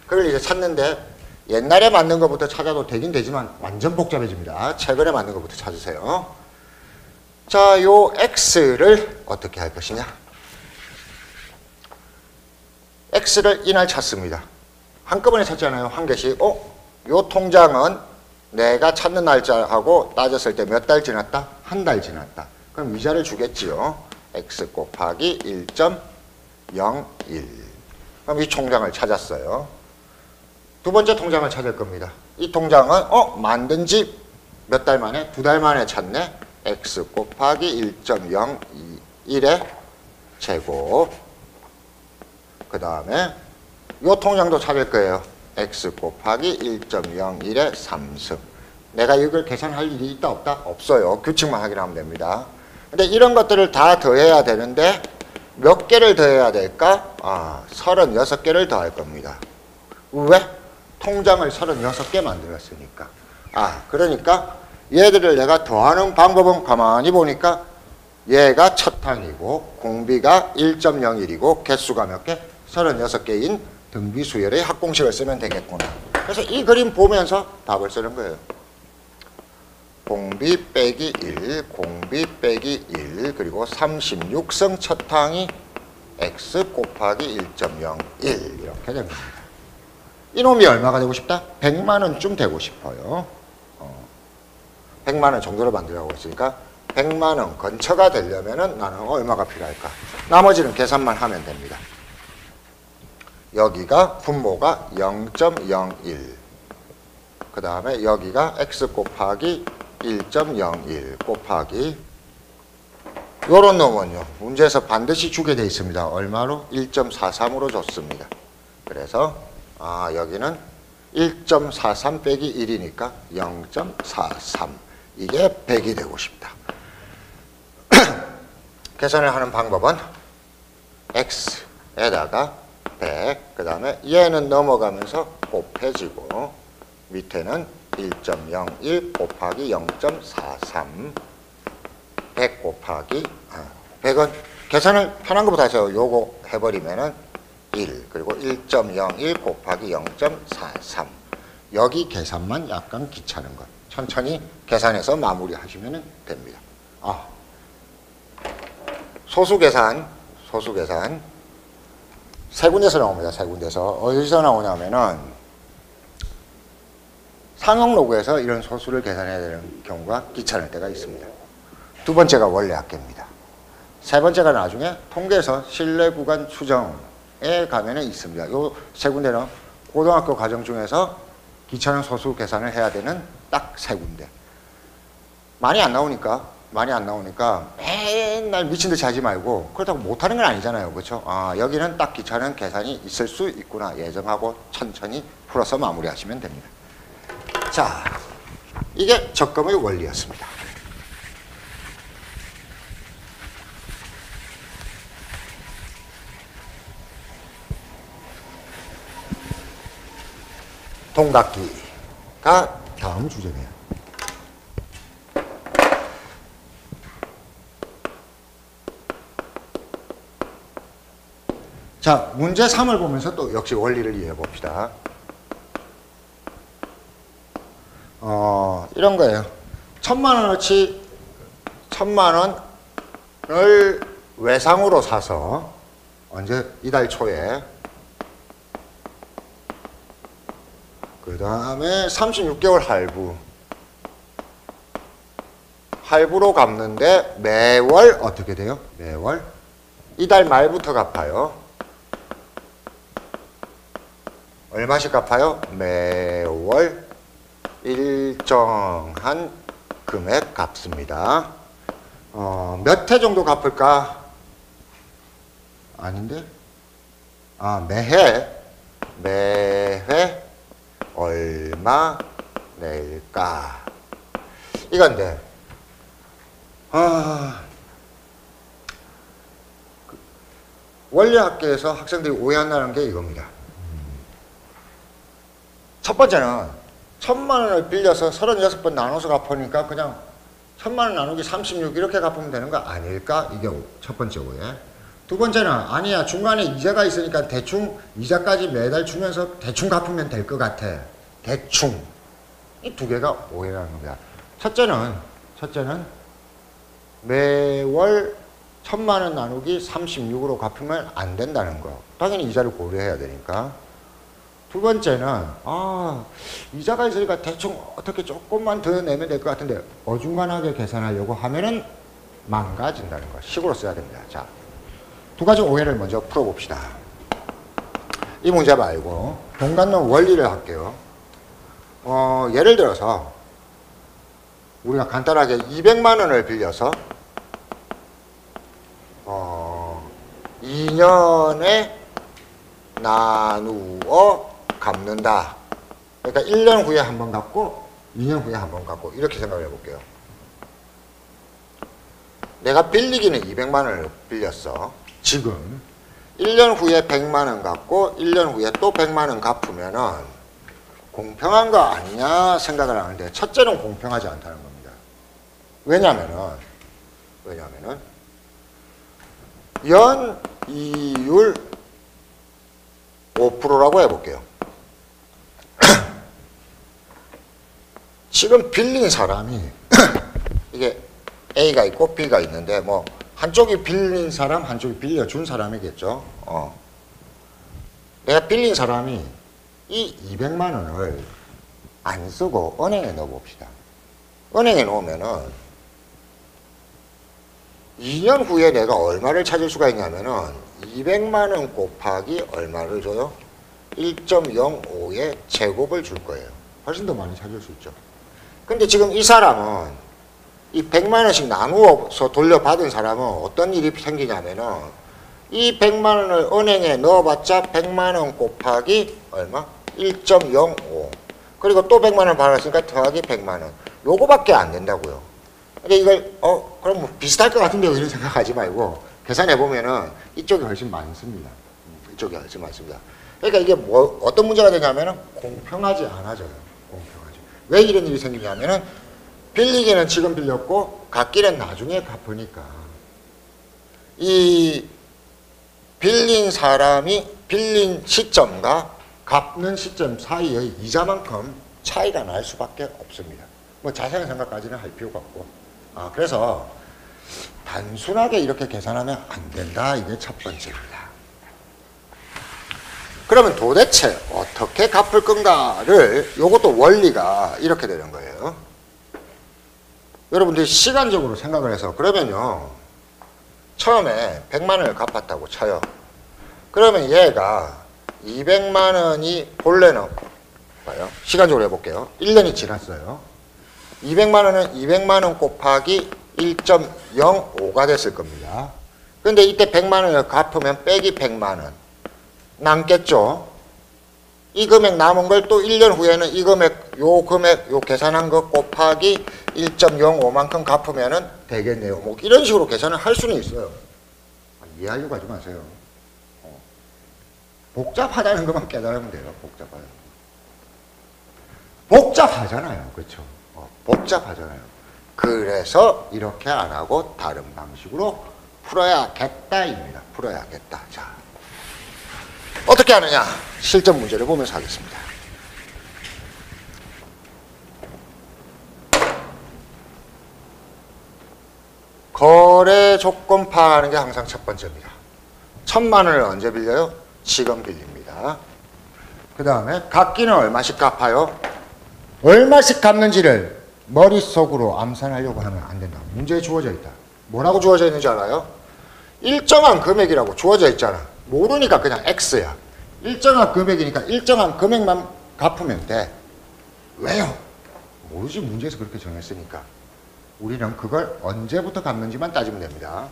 그걸 이제 찾는데 옛날에 만든 것부터 찾아도 되긴 되지만 완전 복잡해집니다. 최근에 만든 것부터 찾으세요. 자, 요 X를 어떻게 할 것이냐? X를 이날 찾습니다. 한꺼번에 찾잖아요. 한 개씩. 요 통장은 내가 찾는 날짜하고 따졌을 때 몇 달 지났다? 한 달 지났다. 그럼 이자를 주겠지요. X 곱하기 1.01. 그럼 이 통장을 찾았어요. 두 번째 통장을 찾을 겁니다. 이 통장은 만든 지 몇 달 만에? 두 달 만에 찾네. x 곱하기 1.01의 제곱. 그 다음에 요 통장도 찾을 거예요. x 곱하기 1.01의 3승. 내가 이걸 계산할 일이 있다 없다? 없어요. 규칙만 확인하면 됩니다. 근데 이런 것들을 다 더해야 되는데 몇 개를 더해야 될까? 36개를 더할 겁니다. 왜? 통장을 36개 만들었으니까. 그러니까 얘들을 내가 더하는 방법은 가만히 보니까 얘가 첫 항이고 공비가 1.01이고 개수가 몇 개? 36개인 등비 수열의 합공식을 쓰면 되겠구나. 그래서 이 그림 보면서 답을 쓰는 거예요. 공비 빼기 1, 공비 빼기 1, 그리고 36승 첫 항이 x 곱하기 1.01 이렇게 됩니다. 이놈이 얼마가 되고 싶다? 100만 원쯤 되고 싶어요. 100만 원 정도로 만들라고 했으니까 100만 원 근처가 되려면 나는 얼마가 필요할까? 나머지는 계산만 하면 됩니다. 여기가 분모가 0.01, 그 다음에 여기가 x 곱하기 1.01 곱하기 요런 놈은요 문제에서 반드시 주게 되어 있습니다. 얼마로? 1.43으로 줬습니다. 그래서 여기는 1.43 빼기 1이니까 0.43, 이게 100이 되고 싶다. 계산을 하는 방법은 x에다가 100, 그 다음에 얘는 넘어가면서 곱해지고 밑에는 1.01 곱하기 0.43, 100 곱하기 100은 계산을 편한 것부터 하세요. 요거 해버리면은 1, 그리고 1.01 곱하기 0.43. 여기 계산만 약간 귀찮은 것. 천천히 계산해서 마무리하시면 됩니다. 소수 계산 세 군데서 나옵니다. 세 군데서. 어디서 나오냐면은 상용로그에서 이런 소수를 계산해야 되는 경우가 귀찮을 때가 있습니다. 두 번째가 원래 합계입니다. 세 번째가 나중에 통계에서 실내 구간 수정에 가면은 있습니다. 요 세 군데는 고등학교 과정 중에서 귀찮은 소수 계산을 해야 되는 딱 세 군데. 많이 안 나오니까 맨날 미친 듯이 하지 말고, 그렇다고 못하는 건 아니잖아요. 그렇죠? 여기는 딱 귀찮은 계산이 있을 수 있구나 예정하고 천천히 풀어서 마무리하시면 됩니다. 자, 이게 적금의 원리였습니다. 동각기가 다음 주제네요. 자, 문제 3을 보면서 또 역시 원리를 이해해 봅시다. 이런 거예요. 1,000만 원을 외상으로 사서 언제? 이달 초에. 그 다음에 36개월 할부로 갚는데 매월 어떻게 돼요? 매월 이달 말부터 갚아요. 얼마씩 갚아요? 매월 일정한 금액 갚습니다. 몇 해 정도 갚을까? 아닌데? 매회 얼마 낼까? 이건데, 원리학계에서 학생들이 오해한다는 게 이겁니다. 첫 번째는 1,000만 원을 빌려서 36번 나눠서 갚으니까 그냥 1,000만 원 나누기 36 이렇게 갚으면 되는 거 아닐까? 이게 첫 번째 오해. 두 번째는 아니야, 중간에 이자가 있으니까 대충 이자까지 매달 주면서 대충 갚으면 될 것 같아. 대충. 이 두 개가 오해라는 겁니다. 첫째는 매월 1,000만 원 나누기 36으로 갚으면 안 된다는 거. 당연히 이자를 고려해야 되니까. 두 번째는 이자가 있으니까 대충 어떻게 조금만 더 내면 될 것 같은데 어중간하게 계산하려고 하면은 망가진다는 거. 식으로 써야 됩니다. 자, 두 가지 오해를 먼저 풀어봅시다. 이 문제 말고 동관론 원리를 할게요. 예를 들어서 우리가 간단하게 200만 원을 빌려서 2년에 나누어 갚는다. 그러니까 1년 후에 한 번 갚고 2년 후에 한 번 갚고 이렇게 생각을 해볼게요. 내가 빌리기는 200만 원을 빌렸어. 지금 1년 후에 100만 원 갚고 1년 후에 또 100만 원 갚으면은 공평한 거 아니냐 생각을 하는데 첫째는 공평하지 않다는 겁니다. 왜냐면은 연이율 5%라고 해볼게요. 지금 빌린 사람이 이게 A가 있고 B가 있는데 뭐 한쪽이 빌린 사람, 한쪽이 빌려준 사람이겠죠. 내가 빌린 사람이 이 200만 원을 안 쓰고 은행에 넣어봅시다. 은행에 넣으면은 2년 후에 내가 얼마를 찾을 수가 있냐면은 200만 원 곱하기 얼마를 줘요? 1.05의 제곱을 줄 거예요. 훨씬 더 많이 찾을 수 있죠. 근데 지금 이 사람은 이 100만 원씩 나누어서 돌려받은 사람은 어떤 일이 생기냐면은 이 100만 원을 은행에 넣어봤자 100만 원 곱하기 얼마? 1.05. 그리고 또 100만 원 받았으니까 더하기 100만 원. 요거밖에 안 된다고요. 근데 이걸 그럼 뭐 비슷할 것 같은데 이런 생각하지 말고 계산해 보면은 이쪽이 훨씬 많습니다. 이쪽이 훨씬 많습니다. 그러니까 이게 뭐 어떤 문제가 되냐면은 공평하지 않아져요. 공평하지. 왜 이런 일이 생기냐면은 빌리기는 지금 빌렸고 갚기는 나중에 갚으니까 이 빌린 사람이 빌린 시점과 갚는 시점 사이의 이자만큼 차이가 날 수밖에 없습니다. 뭐 자세한 생각까지는 할 필요가 없고 그래서 단순하게 이렇게 계산하면 안 된다. 이게 첫 번째입니다. 그러면 도대체 어떻게 갚을 건가를 요것도 원리가 이렇게 되는 거예요. 여러분들이 시간적으로 생각을 해서 그러면요. 처음에 100만 원을 갚았다고 쳐요. 그러면 얘가 200만 원이 본래는 봐요. 시간적으로 해볼게요. 1년이 지났어요. 200만 원은 200만 원 곱하기 1.05가 됐을 겁니다. 근데 이때 100만 원을 갚으면 빼기 100만 원 남겠죠. 이 금액 남은 걸 또 1년 후에는 이 금액, 요 계산한 거 곱하기 1.05만큼 갚으면은 되겠네요. 뭐 이런 식으로 계산을 할 수는 있어요. 이해하려고 하지 마세요. 복잡하다는 것만 깨달으면 돼요. 복잡하잖아요. 그렇죠? 복잡하잖아요. 그래서 이렇게 안 하고 다른 방식으로 풀어야겠다입니다. 풀어야겠다. 자, 어떻게 하느냐? 실전 문제를 보면서 하겠습니다. 거래 조건 파악하는 게 항상 첫 번째입니다. 1000만 원을 언제 빌려요? 지금 빌립니다. 그 다음에 갚기는 얼마씩 갚아요? 얼마씩 갚는지를 머릿속으로 암산하려고 하면 안 된다. 문제에 주어져 있다. 뭐라고 주어져 있는지 알아요? 일정한 금액이라고 주어져 있잖아. 모르니까 그냥 X야. 일정한 금액이니까 일정한 금액만 갚으면 돼. 왜요? 모르지. 문제에서 그렇게 정했으니까. 우리는 그걸 언제부터 갚는지만 따지면 됩니다.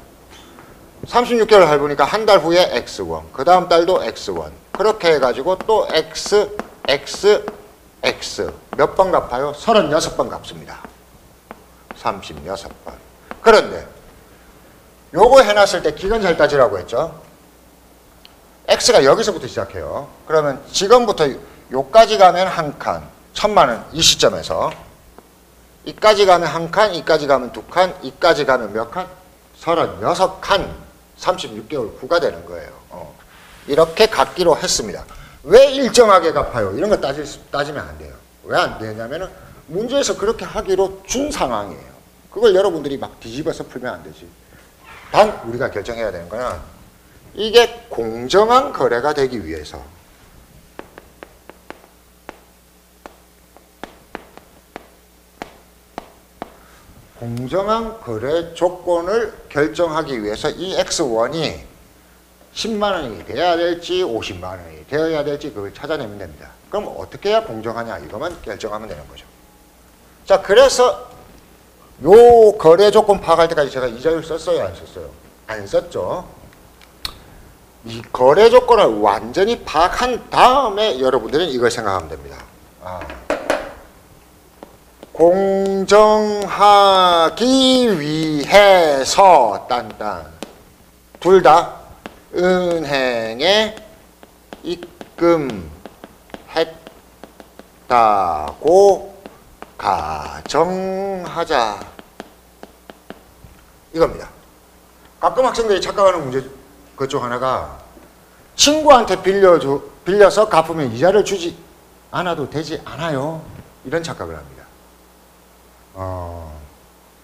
36개월 할부니까 한 달 후에 X1, 그 다음 달도 X1. 그렇게 해가지고 또 X, X, X. 몇 번 갚아요? 36번 갚습니다. 36번. 그런데 요거 해놨을 때 기간 잘 따지라고 했죠? X가 여기서부터 시작해요. 그러면 지금부터 요까지 가면 한 칸, 1000만 원 이 시점에서 이까지 가면 한 칸, 이까지 가면 두 칸, 이까지 가면 몇 칸? 36칸, 36개월 후가 되는 거예요. 이렇게 갚기로 했습니다. 왜 일정하게 갚아요? 이런 거 따지면 안 돼요. 왜 안 되냐면은 문제에서 그렇게 하기로 준 상황이에요. 그걸 여러분들이 막 뒤집어서 풀면 안 되지. 단 우리가 결정해야 되는 거는 이게 공정한 거래가 되기 위해서 공정한 거래 조건을 결정하기 위해서 이 X1이 10만 원이 돼야 될지 50만 원이 되어야 될지 그걸 찾아내면 됩니다. 그럼 어떻게 해야 공정하냐 이것만 결정하면 되는 거죠. 자, 그래서 요 거래 조건 파악할 때까지 제가 이자율 썼어요, 안 썼어요? 안 썼죠. 이 거래 조건을 완전히 파악한 다음에 여러분들은 이걸 생각하면 됩니다. 공정하기 위해서 딴딴 둘 다 은행에 입금했다고 가정하자. 이겁니다. 가끔 학생들이 착각하는 문제 그쪽 하나가 친구한테 빌려서 갚으면 이자를 주지 않아도 되지 않아요. 이런 착각을 합니다.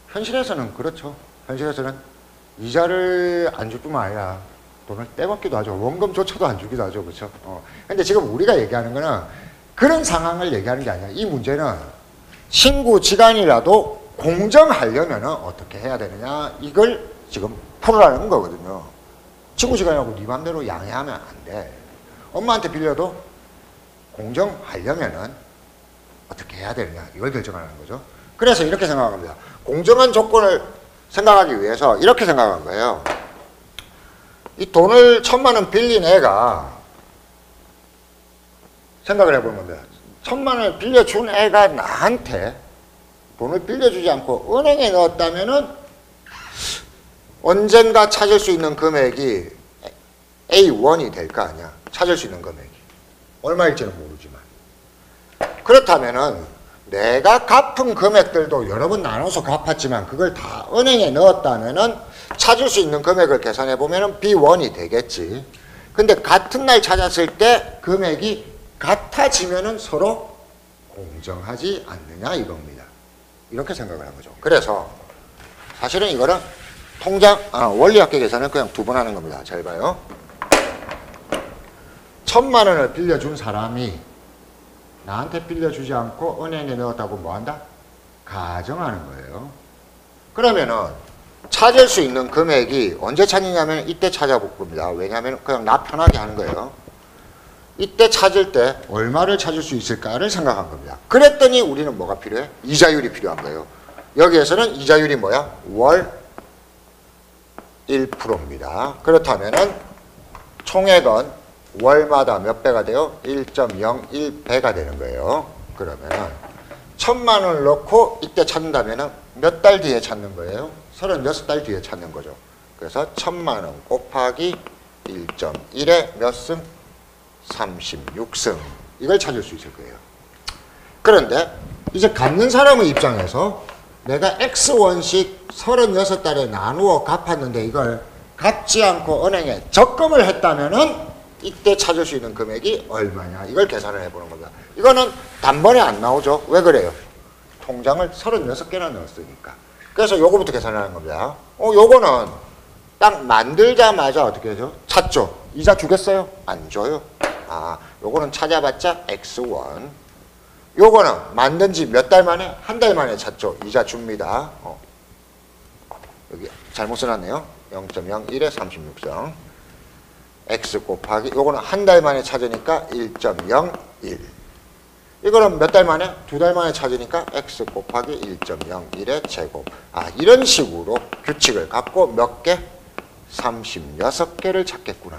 현실에서는 그렇죠. 현실에서는 이자를 안 줄 뿐만 아니라 돈을 떼먹기도 하죠. 원금조차도 안 주기도 하죠. 그렇죠? 근데 지금 우리가 얘기하는 거는 그런 상황을 얘기하는 게 아니라 이 문제는 친구지간이라도 공정하려면 어떻게 해야 되느냐 이걸 지금 풀으라는 거거든요. 친구지간이라고 네 맘대로 양해하면 안 돼. 엄마한테 빌려도 공정하려면 어떻게 해야 되느냐 이걸 결정하는 거죠. 그래서 이렇게 생각합니다. 공정한 조건을 생각하기 위해서 이렇게 생각한 거예요. 이 돈을 1,000만 원 빌린 애가 생각을 해보는 겁니다. 1,000만 원을 빌려준 애가 나한테 돈을 빌려주지 않고 은행에 넣었다면은 언젠가 찾을 수 있는 금액이 A1이 될 거 아니야. 찾을 수 있는 금액이. 얼마일지는 모르지만. 그렇다면은 내가 갚은 금액들도 여러 번 나눠서 갚았지만 그걸 다 은행에 넣었다면은 찾을 수 있는 금액을 계산해 보면은 B1이 되겠지. 근데 같은 날 찾았을 때 금액이 같아지면은 서로 공정하지 않느냐 이겁니다. 이렇게 생각을 한 거죠. 그래서 사실은 이거는 원리학계 계산을 그냥 2번 하는 겁니다. 잘 봐요. 1,000만 원을 빌려준 사람이 나한테 빌려주지 않고 은행에 넣었다고 뭐한다? 가정하는 거예요. 그러면은 찾을 수 있는 금액이 언제 찾느냐면 이때 찾아볼 겁니다. 왜냐하면 그냥 나 편하게 하는 거예요. 이때 찾을 때 얼마를 찾을 수 있을까를 생각한 겁니다. 그랬더니 우리는 뭐가 필요해? 이자율이 필요한 거예요. 여기에서는 이자율이 뭐야? 월 1%입니다. 그렇다면은 총액은 월마다 몇 배가 돼요? 1.01배가 되는 거예요. 그러면은 1,000만 원을 넣고 이때 찾는다면은 몇 달 뒤에 찾는 거예요? 36달 뒤에 찾는 거죠. 그래서 1,000만 원 곱하기 1.1에 몇 승? 36승. 이걸 찾을 수 있을 거예요. 그런데 이제 갚는 사람의 입장에서 내가 X원씩 36달에 나누어 갚았는데 이걸 갚지 않고 은행에 적금을 했다면은 이때 찾을 수 있는 금액이 얼마냐 이걸 계산을 해보는 겁니다. 이거는 단번에 안 나오죠. 왜 그래요? 통장을 36개나 넣었으니까. 그래서 요거부터 계산하는 겁니다. 요거는 딱 만들자마자 어떻게 하죠? 찾죠. 이자 주겠어요? 안 줘요. 요거는 찾아봤자 X1. 요거는 만든 지 몇 달 만에? 한 달 만에 찾죠. 이자 줍니다. 여기 잘못 써놨네요. 0.01에 36성. X 곱하기 요거는 한 달 만에 찾으니까 1.01. 이거는 몇 달 만에? 2달 만에 찾으니까 X 곱하기 1.01의 제곱. 이런 식으로 규칙을 갖고 몇 개? 36개를 찾겠구나.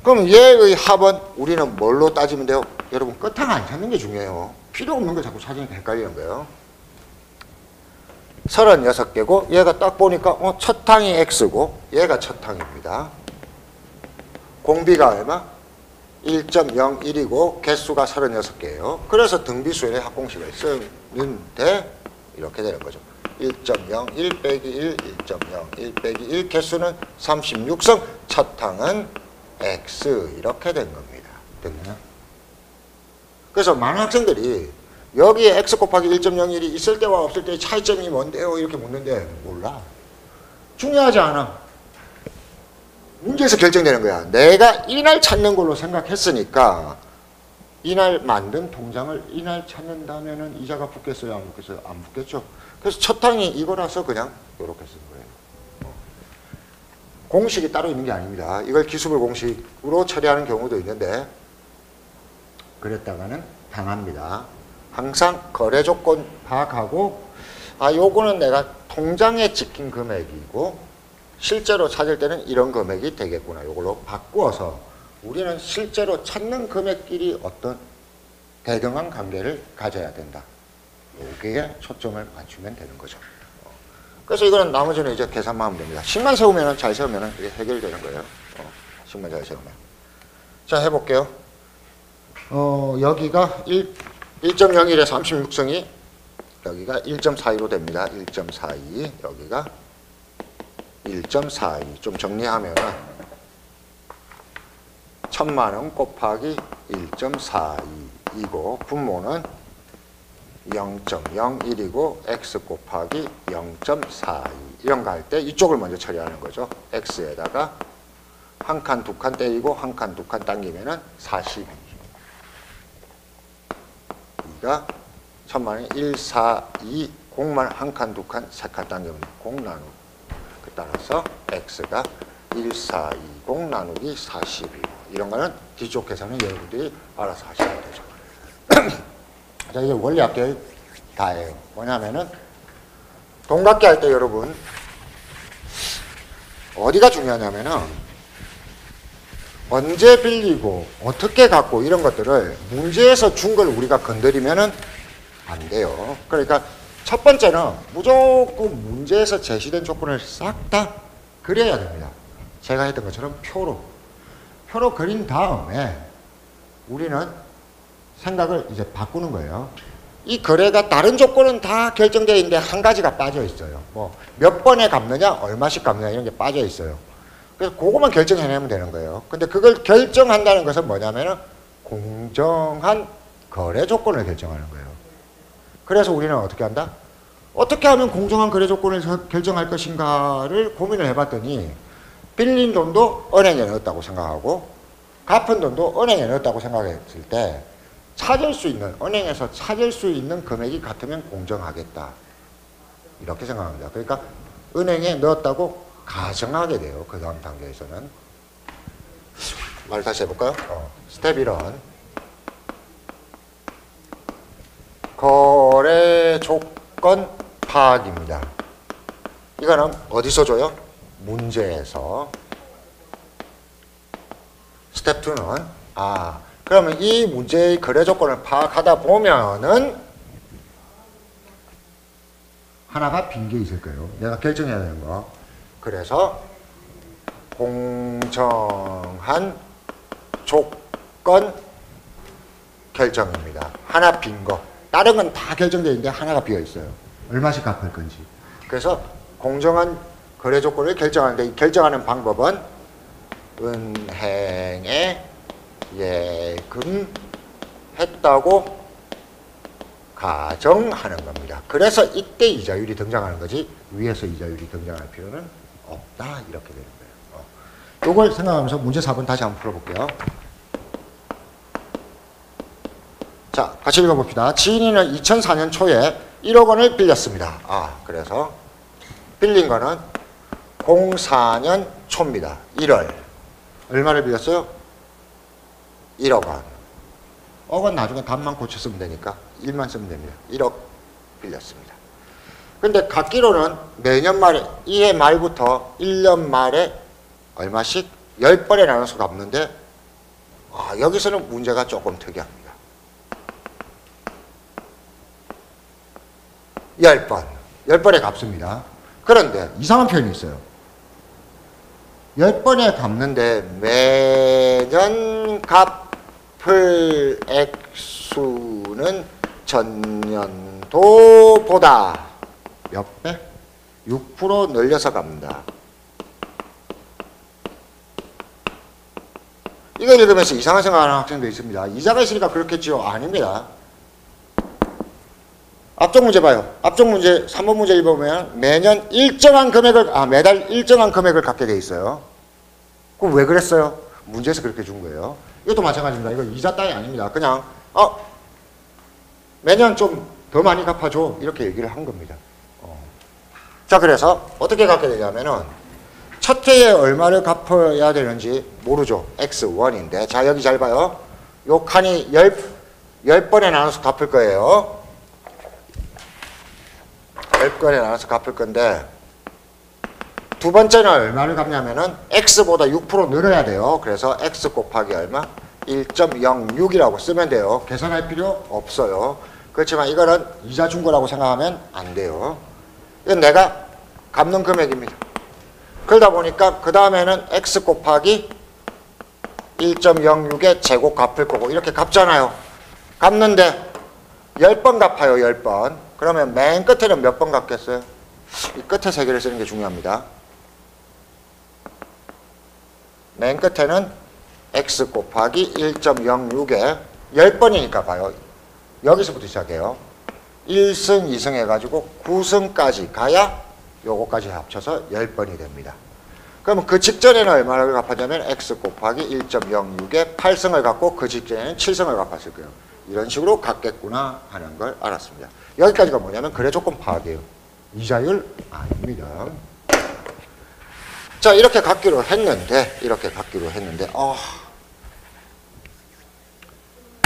그럼 얘의 합은 우리는 뭘로 따지면 돼요? 여러분 끝항 안 찾는 게 중요해요. 필요 없는 걸 자꾸 찾으니까 헷갈리는 거예요. 36개고 얘가 딱 보니까 첫 항이 X고 얘가 첫 항입니다. 공비가 얼마? 1.01이고 개수가 36개예요. 그래서 등비수열의 합공식을 쓰는데 이렇게 되는 거죠. 1.01 빼기 1, 1.01 빼기 1 개수는 36성, 첫 항은 X 이렇게 된 겁니다. 됐나요? 그래서 많은 학생들이 여기에 X 곱하기 1.01이 있을 때와 없을 때의 차이점이 뭔데요? 이렇게 묻는데 몰라. 중요하지 않아. 문제에서 결정되는 거야. 내가 이날 찾는 걸로 생각했으니까 이날 만든 통장을 이날 찾는다면은 이자가 붙겠어요? 안 붙겠어요? 안 붙겠죠. 그래서 첫 항이 이거라서 그냥 이렇게 쓴 거예요. 공식이 따로 있는 게 아닙니다. 이걸 기수불 공식으로 처리하는 경우도 있는데 그랬다가는 당합니다. 항상 거래 조건 파악하고 아, 요거는 내가 통장에 찍힌 금액이고 실제로 찾을 때는 이런 금액이 되겠구나. 요걸로 바꾸어서 우리는 실제로 찾는 금액끼리 어떤 대등한 관계를 가져야 된다. 여기에 초점을 맞추면 되는 거죠. 그래서 이거는 나머지는 이제 계산만 하면 됩니다. 10만 세우면 잘 세우면 이게 해결되는 거예요. 10만 잘 세우면. 자, 해볼게요. 여기가 1.01에 36승이 여기가 1.42로 됩니다. 1.42 여기가 1.42 좀 정리하면 1000만원 곱하기 1.42이고 분모는 0.01이고 x 곱하기 0.42 이런 거 할 때 이쪽을 먼저 처리하는 거죠. x에다가 한 칸, 두 칸 떼이고 한 칸, 두 칸 당기면은 42 2가 1000만원 1, 4, 2 공만 한 칸, 두 칸, 세 칸 당기면 공 나누기 따라서 x가 1, 4, 2 공 나누기 42 이런 거는 뒤쪽 계산은 여러분들이 알아서 하시면 되죠. 자, 이게 원리학계 다예요. 뭐냐면은 동각계 할 때 여러분 어디가 중요하냐면은 언제 빌리고 어떻게 갖고 이런 것들을 문제에서 준 걸 우리가 건드리면은 안 돼요. 그러니까 첫 번째는 무조건 문제에서 제시된 조건을 싹 다 그려야 됩니다. 제가 했던 것처럼 표로 그린 다음에 우리는 생각을 이제 바꾸는 거예요. 이 거래가 다른 조건은 다 결정되어 있는데 한 가지가 빠져 있어요. 뭐 몇 번에 갚느냐, 얼마씩 갚느냐 이런 게 빠져 있어요. 그래서 그것만 결정해내면 되는 거예요. 근데 그걸 결정한다는 것은 뭐냐면은 공정한 거래 조건을 결정하는 거예요. 그래서 우리는 어떻게 한다? 어떻게 하면 공정한 거래 조건을 결정할 것인가를 고민을 해봤더니 빌린 돈도 은행에 넣었다고 생각하고 갚은 돈도 은행에 넣었다고 생각했을 때 찾을 수 있는, 은행에서 찾을 수 있는 금액이 같으면 공정하겠다. 이렇게 생각합니다. 그러니까 은행에 넣었다고 가정하게 돼요. 그 다음 단계에서는. 말 다시 해볼까요? 스텝 1은 거래 조건 파악입니다. 이거는 어디서 줘요? 문제에서. 스텝 2는 그러면 이 문제의 거래 조건을 파악하다 보면은 하나가 빈 게 있을 거예요. 내가 결정해야 되는 거. 그래서 공정한 조건 결정입니다. 하나 빈 거. 다른 건 다 결정되어 있는데 하나가 비어 있어요. 얼마씩 갚을 건지. 그래서 공정한 거래 조건을 결정하는데 이 결정하는 방법은 은행에 예금했다고 가정하는 겁니다. 그래서 이때 이자율이 등장하는 거지 위에서 이자율이 등장할 필요는 없다. 이렇게 되는 거예요. 이걸 생각하면서 문제 4번 다시 한번 풀어볼게요. 자, 같이 읽어봅시다. 지인이는 2004년 초에 1억 원을 빌렸습니다. 그래서 빌린 거는 04년 초입니다. 1월. 얼마를 빌렸어요? 1억 원. 억은 나중에 답만 고쳐 쓰면 되니까 1만 쓰면 됩니다. 1억 빌렸습니다. 근데 갚기로는 매년 말에, 이해 말부터 1년 말에 얼마씩 10번에 나눠서 갚는데 여기서는 문제가 조금 특이합니다. 10번에 갚습니다. 그런데 이상한 표현이 있어요. 10번에 갚는데 매년 갚을 액수는 전년도보다 몇 배? 6% 늘려서 갚는다. 이걸 읽으면서 이상한 생각하는 학생도 있습니다. 이자가 있으니까 그렇겠지요? 아닙니다. 앞쪽 문제 봐요. 앞쪽 문제 3번 문제 읽어보면 매년 일정한 금액을 매달 일정한 금액을 갚게 돼 있어요. 그럼 왜 그랬어요? 문제에서 그렇게 준 거예요. 이것도 마찬가지입니다. 이거 이자 따위 아닙니다. 그냥 매년 좀 더 많이 갚아줘 이렇게 얘기를 한 겁니다. 자, 그래서 어떻게 갚게 되냐면은 첫 해에 얼마를 갚아야 되는지 모르죠. X1인데 자, 여기 잘 봐요. 요 칸이 10번에 나눠서 갚을 거예요. 10건에 나눠서 갚을 건데 두 번째는 얼마를 갚냐면은 x보다 6% 늘어야 돼요. 그래서 x 곱하기 얼마? 1.06이라고 쓰면 돼요. 계산할 필요 없어요. 그렇지만 이거는 이자 준 거라고 생각하면 안 돼요. 이건 내가 갚는 금액입니다. 그러다 보니까 그 다음에는 x 곱하기 1.06의 제곱 갚을 거고 이렇게 갚잖아요. 갚는데 10번 갚아요. 10번. 그러면 맨 끝에는 몇 번 갚겠어요? 이 끝에 세 개를 쓰는 게 중요합니다. 맨 끝에는 x 곱하기 1.06에 10번이니까 봐요. 여기서부터 시작해요. 1승, 2승 해가지고 9승까지 가야 요거까지 합쳐서 10번이 됩니다. 그러면 그 직전에는 얼마를 갚았냐면 x 곱하기 1.06에 8승을 갚고 그 직전에는 7승을 갚았을 거예요. 이런 식으로 갚겠구나 하는 걸 알았습니다. 여기까지가 뭐냐면 거래 조건 파악이에요. 이자율 아닙니다. 자, 이렇게 갖기로 했는데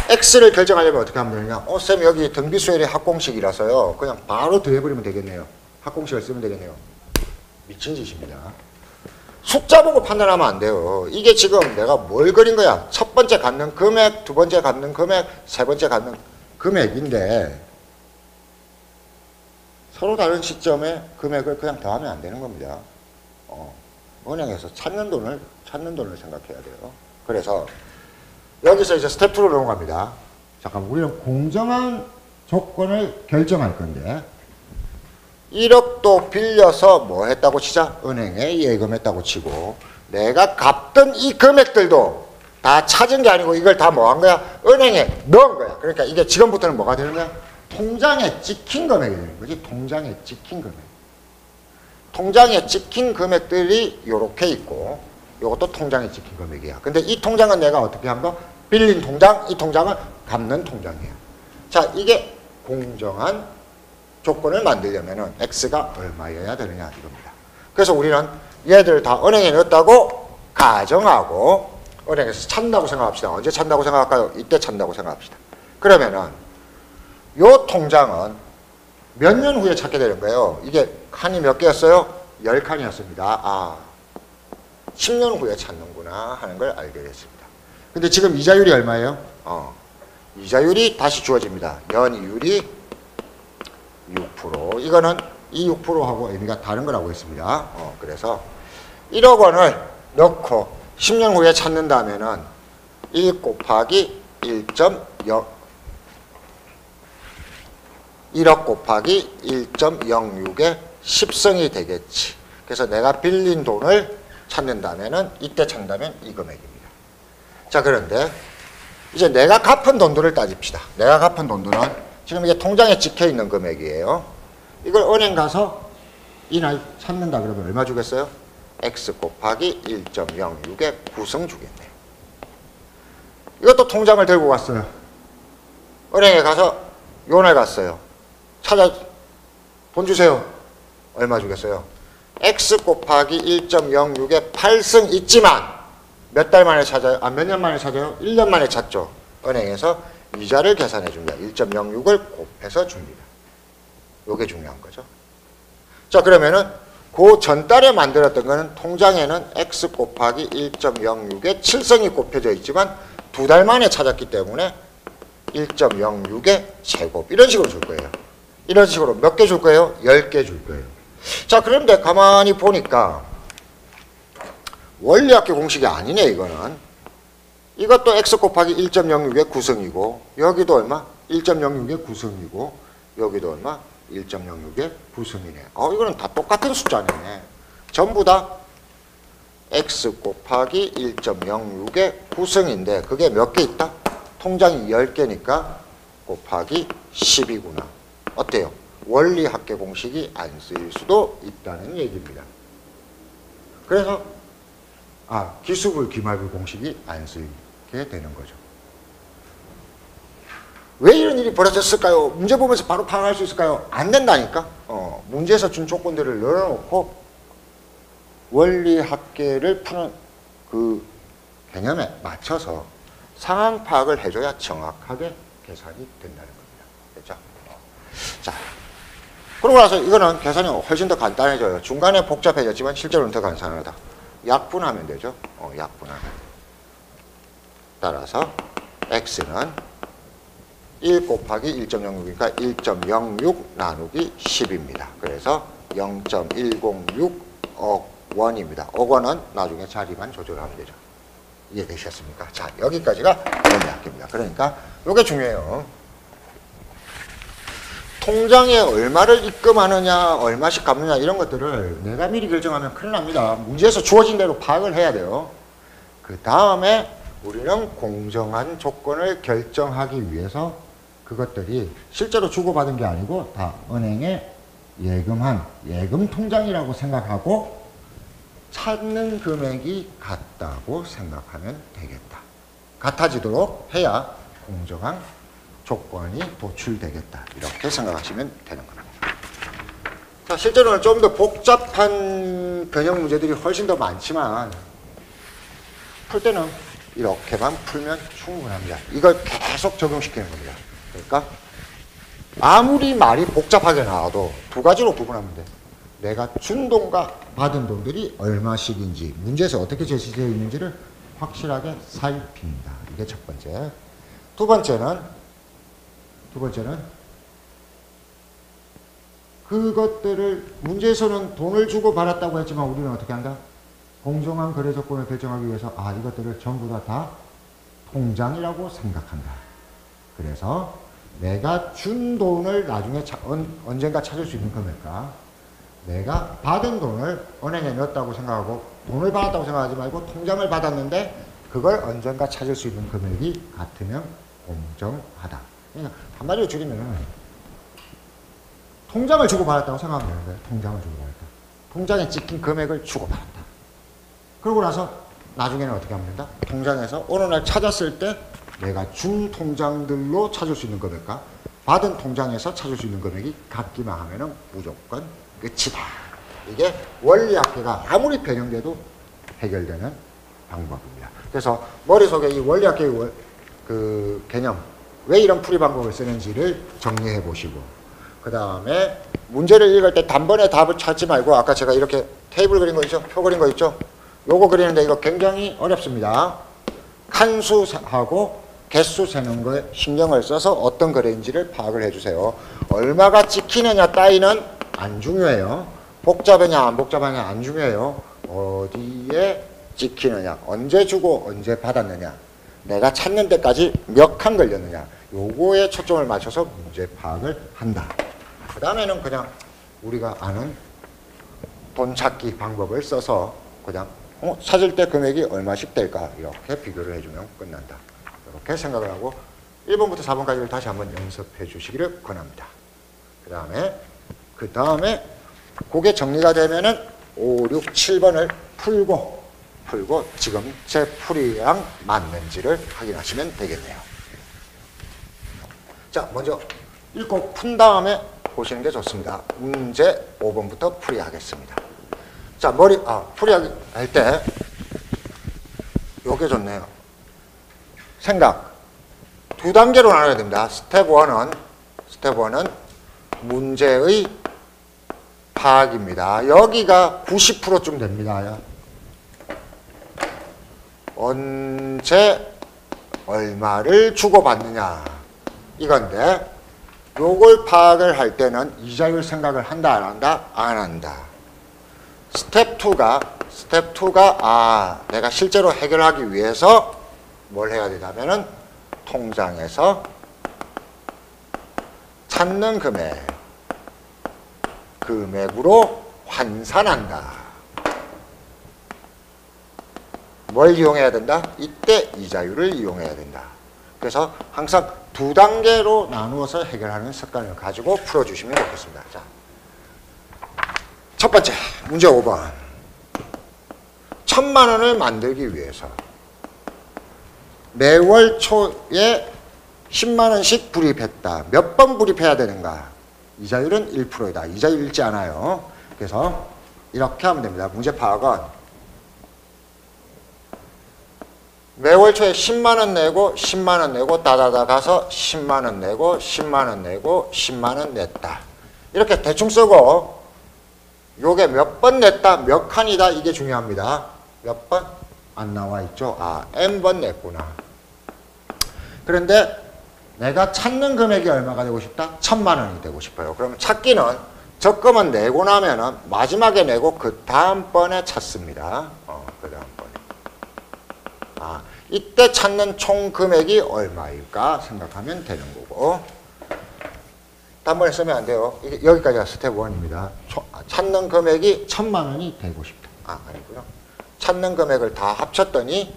x를 결정하려면 어떻게 하면 되느냐? 쌤 여기 등비수열이 합공식이라서요. 그냥 바로 더해버리면 되겠네요. 합공식을 쓰면 되겠네요. 미친 짓입니다. 숫자 보고 판단하면 안 돼요. 이게 지금 내가 뭘 그린 거야? 첫 번째 갖는 금액, 두 번째 갖는 금액, 세 번째 갖는 금액인데 서로 다른 시점에 금액을 그냥 더하면 안 되는 겁니다. 은행에서 찾는 돈을 생각해야 돼요. 그래서 여기서 이제 스텝 2로 넘어갑니다. 잠깐만, 우리는 공정한 조건을 결정할 건데 1억도 빌려서 뭐 했다고 치자? 은행에 예금했다고 치고 내가 갚던 이 금액들도 다 찾은 게 아니고 이걸 다 뭐 한 거야? 은행에 넣은 거야. 그러니까 이게 지금부터는 뭐가 되는 거야? 통장에 찍힌 금액이 되는 거지. 통장에 찍힌 금액. 통장에 찍힌 금액들이 요렇게 있고 요것도 통장에 찍힌 금액이야. 근데 이 통장은 내가 어떻게 한 거? 빌린 통장, 이 통장은 갚는 통장이야. 자, 이게 공정한 조건을 만들려면은 x가 얼마여야 되느냐 이겁니다. 그래서 우리는 얘들 다 은행에 넣었다고 가정하고 은행에서 찾는다고 생각합시다. 언제 찾는다고 생각할까요? 이때 찾는다고 생각합시다. 그러면은 요 통장은 몇 년 후에 찾게 되는 거예요. 이게 칸이 몇 개였어요? 10칸이었습니다. 10년 후에 찾는구나 하는 걸 알게 됐습니다. 근데 지금 이자율이 얼마예요? 이자율이 다시 주어집니다. 연이율이 6%. 이거는 이 6%하고 의미가 다른 거라고 했습니다. 그래서 1억 원을 넣고 10년 후에 찾는다면은 1 곱하기 1.0 1억 곱하기 1.06의 10승이 되겠지. 그래서 내가 빌린 돈을 찾는다면은 이때 찾는다면 이 금액입니다. 자, 그런데 이제 내가 갚은 돈들을 따집시다. 내가 갚은 돈들은 지금 이게 통장에 찍혀 있는 금액이에요. 이걸 은행 가서 이날 찾는다 그러면 얼마 주겠어요? x 곱하기 1.06의 9승 주겠네요. 이것도 통장을 들고 갔어요. 은행에 가서 요날 갔어요. 돈 주세요. 얼마 주겠어요? x 곱하기 1.06에 8승 있지만 몇 달 만에 찾아요? 몇 년 만에 찾아요? 1년 만에 찾죠. 은행에서 이자를 계산해 줍니다. 1.06을 곱해서 줍니다. 요게 중요한 거죠. 자, 그러면은 그 전달에 만들었던 거는 통장에는 x 곱하기 1.06에 7승이 곱해져 있지만 두 달 만에 찾았기 때문에 1.06의 제곱 이런 식으로 줄 거예요. 이런 식으로 몇 개 줄 거예요? 10개 줄 거예요. 자, 그런데 가만히 보니까 원리학교 공식이 아니네. 이거는 이것도 x 곱하기 1.06의 9승이고 여기도 얼마? 1.06의 9승이고 여기도 얼마? 1.06의 9승이네. 이거는 다 똑같은 숫자네. 전부 다 x 곱하기 1.06의 9승인데 그게 몇 개 있다? 통장이 10개니까 곱하기 10이구나. 어때요? 원리학계 공식이 안 쓰일 수도 있다는 얘기입니다. 그래서 기수불 기말불 공식이 안 쓰이게 되는 거죠. 왜 이런 일이 벌어졌을까요? 문제 보면서 바로 파악할 수 있을까요? 안 된다니까. 문제에서 준 조건들을 열어놓고 원리학계를 푸는 그 개념에 맞춰서 상황 파악을 해줘야 정확하게 계산이 된다는 겁니다. 됐죠? 자, 그러고 나서 이거는 계산이 훨씬 더 간단해져요. 중간에 복잡해졌지만 실제로는 더 간단하다. 약분하면 되죠. 약분하면. 따라서 x는 1 곱하기 1.06이니까 1.06 나누기 10입니다. 그래서 0.106억 원입니다. 억 원은 나중에 자리만 조절하면 되죠. 이해되셨습니까? 자, 여기까지가 원리학계입니다. 그러니까 이게 중요해요. 통장에 얼마를 입금하느냐, 얼마씩 갚느냐 이런 것들을 내가 미리 결정하면 큰일 납니다. 문제에서 주어진 대로 파악을 해야 돼요. 그 다음에 우리는 공정한 조건을 결정하기 위해서 그것들이 실제로 주고받은 게 아니고 다 은행에 예금한 예금 통장이라고 생각하고 찾는 금액이 같다고 생각하면 되겠다. 같아지도록 해야 공정한 조건이 도출되겠다. 이렇게 생각하시면 되는 겁니다. 자, 실제로는 좀 더 복잡한 변형 문제들이 훨씬 더 많지만 풀 때는 이렇게만 풀면 충분합니다. 이걸 계속 적용시키는 겁니다. 그러니까 아무리 말이 복잡하게 나와도 두 가지로 구분하면 돼. 내가 준 돈과 받은 돈들이 얼마씩인지 문제에서 어떻게 제시되어 있는지를 확실하게 살핍니다. 이게 첫 번째. 두 번째는 그것들을 문제에서는 돈을 주고 받았다고 했지만 우리는 어떻게 한다? 공정한 거래 조건을 결정하기 위해서 이것들을 전부 다 통장이라고 생각한다. 그래서 내가 준 돈을 나중에 언젠가 찾을 수 있는 금액과 내가 받은 돈을 은행에 넣었다고 생각하고 돈을 받았다고 생각하지 말고 통장을 받았는데 그걸 언젠가 찾을 수 있는 금액이 같으면 공정하다. 그러니까 한마디로 줄이면 통장을 주고받았다고 생각하면 되는 거예요. 통장을 주고받았다. 통장에 찍힌 금액을 주고받았다. 그러고 나서 나중에는 어떻게 하면 된다? 통장에서 어느 날 찾았을 때 내가 준 통장들로 찾을 수 있는 금액과 받은 통장에서 찾을 수 있는 금액이 같기만 하면은 무조건 끝이다. 이게 원리학계가 아무리 변형돼도 해결되는 방법입니다. 그래서 머릿속에 이 원리학계의 그 개념, 왜 이런 풀이 방법을 쓰는지를 정리해 보시고 그 다음에 문제를 읽을 때 단번에 답을 찾지 말고 아까 제가 이렇게 테이블 그린 거 있죠? 표 그린 거 있죠? 요거 그리는데 이거 굉장히 어렵습니다. 칸수하고 개수 세는 거에 신경을 써서 어떤 거래인지를 파악을 해주세요. 얼마가 찍히느냐 따위는 안 중요해요. 복잡하냐 안 복잡하냐 안 중요해요. 어디에 찍히느냐, 언제 주고 언제 받았느냐, 내가 찾는 데까지 몇 칸 걸렸느냐, 요거에 초점을 맞춰서 문제 파악을 한다. 그 다음에는 그냥 우리가 아는 돈 찾기 방법을 써서 그냥 찾을 때 금액이 얼마씩 될까 이렇게 비교를 해주면 끝난다. 이렇게 생각을 하고 1번부터 4번까지를 다시 한번 연습해 주시기를 권합니다. 그 다음에 그게 정리가 되면은 5, 6, 7번을 풀고 지금 제 풀이랑 맞는지를 확인하시면 되겠네요. 자, 먼저 읽고 푼 다음에 보시는 게 좋습니다. 문제 5번부터 풀이하겠습니다. 자, 풀이할 때 요게 좋네요. 생각 두 단계로 나눠야 됩니다. 스텝 1은 문제의 파악입니다. 여기가 90%쯤 됩니다. 언제 얼마를 주고받느냐 이건데 요걸 파악을 할 때는 이자율 생각을 한다 안 한다? 안 한다. 스텝 2가 내가 실제로 해결하기 위해서 뭘 해야 되냐면은 통장에서 찾는 금액으로 환산한다. 뭘 이용해야 된다? 이때 이자율을 이용해야 된다. 그래서 항상 두 단계로 나누어서 해결하는 습관을 가지고 풀어주시면 좋겠습니다. 자, 첫 번째 문제 5번 1,000만 원을 만들기 위해서 매월 초에 10만 원씩 불입했다. 몇 번 불입해야 되는가? 이자율은 1%이다. 이자율 읽지 않아요. 그래서 이렇게 하면 됩니다. 문제 파악은 매월 초에 10만 원 내고 10만 원 내고 다다다 가서 10만 원 내고 10만 원 내고 10만 원 냈다. 이렇게 대충 쓰고 요게 몇 번 냈다, 몇 칸이다 이게 중요합니다. 몇 번? 안 나와 있죠? 아, n번 냈구나. 그런데 내가 찾는 금액이 얼마가 되고 싶다? 1000만 원이 되고 싶어요. 그러면 찾기는 적금은 내고 나면은 마지막에 내고 그 다음번에 찾습니다. 그 다음번에. 아, 이때 찾는 총 금액이 얼마일까 생각하면 되는 거고. 단번에 쓰면 안 돼요. 이게 여기까지가 스텝 1입니다. 찾는 금액이 1000만 원이 되고 싶다. 아, 아니구나. 찾는 금액을 다 합쳤더니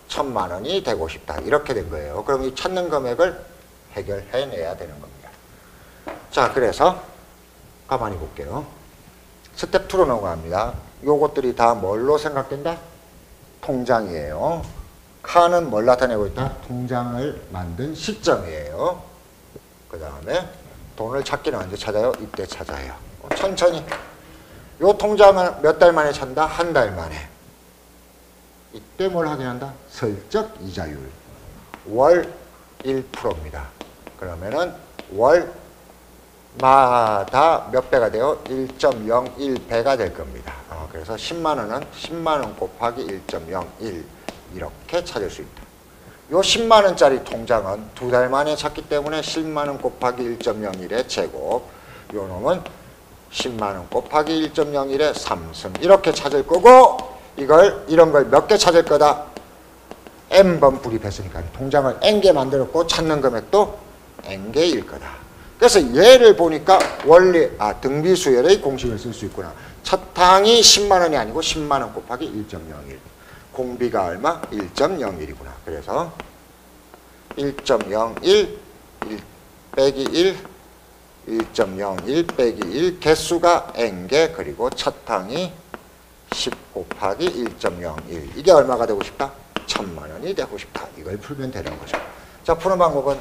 1000만 원이 되고 싶다. 이렇게 된 거예요. 그럼 이 찾는 금액을 해결해내야 되는 겁니다. 자, 그래서 가만히 볼게요. 스텝 2로 넘어갑니다. 요것들이 다 뭘로 생각된다? 통장이에요. 칸은 뭘 나타내고 있다? 통장을 만든 시점이에요. 그 다음에 돈을 찾기는 언제 찾아요? 이때 찾아요. 천천히. 요 통장을 몇 달 만에 찾는다? 한 달 만에. 이때 뭘 확인한다? 설적 이자율. 월 1%입니다. 그러면은 월마다 몇 배가 돼요? 1.01배가 될 겁니다. 그래서 10만 원은 10만 원 곱하기 1.01 이렇게 찾을 수 있다. 요 10만 원짜리 통장은 두 달 만에 찾기 때문에 10만 원 곱하기 1.01의 제곱. 요 놈은 10만 원 곱하기 1.01의 3승. 이렇게 찾을 거고 이런 걸 몇 개 찾을 거다? n번 불입했으니까 통장을 n개 만들었고 찾는 금액도 n개일 거다. 그래서 얘를 보니까 등비수열의 공식을 쓸 수 있구나. 차탕이 10만 원이 아니고 10만 원 곱하기 1.01. 공비가 얼마? 1.01이구나. 그래서 1.01 1 빼기 1 1.01 빼기 1 개수가 n개 그리고 차탕이 10 곱하기 1.01 이게 얼마가 되고 싶다? 1000만 원이 되고 싶다. 이걸 풀면 되는 거죠. 자, 푸는 방법은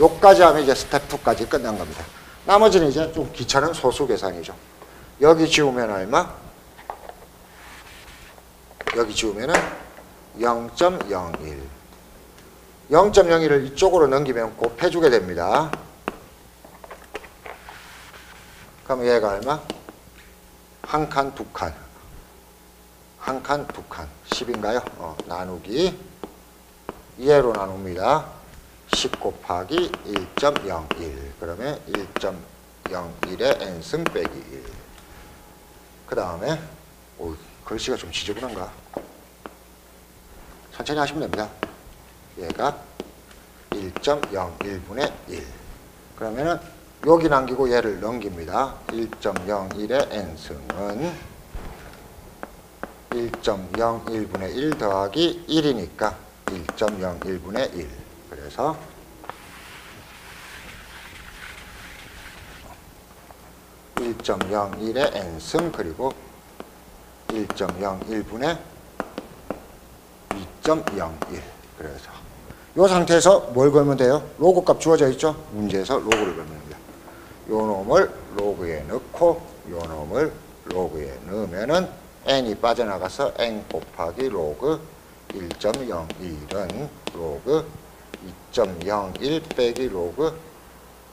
요까지 하면 이제 스텝 2까지 끝난 겁니다. 나머지는 이제 좀 귀찮은 소수 계산이죠. 여기 지우면 얼마? 여기 지우면은 0.01. 0.01을 이쪽으로 넘기면 곱해주게 됩니다. 그럼 얘가 얼마? 한 칸, 두 칸. 한 칸, 두 칸. 10인가요? 나누기 2로 나눕니다. 10 곱하기 1.01. 그러면 1.01의 n승 빼기 1. 그 다음에 글씨가 좀 지저분한가? 천천히 하시면 됩니다. 얘가 1.01분의 1. 그러면은 여기 남기고 얘를 넘깁니다. 1.01의 n승은 1.01분의 1 더하기 1이니까 1.01분의 1. 그래서 1.01의 n승 그리고 1.01분의 2.01. 그래서 이 상태에서 뭘 걸면 돼요? 로그 값 주어져 있죠? 문제에서 로그를 걸면 됩니다. 요 놈을 로그에 넣고 요 놈을 로그에 넣으면은 n이 빠져나가서 n 곱하기 로그 1.01은 로그 2.01 빼기 로그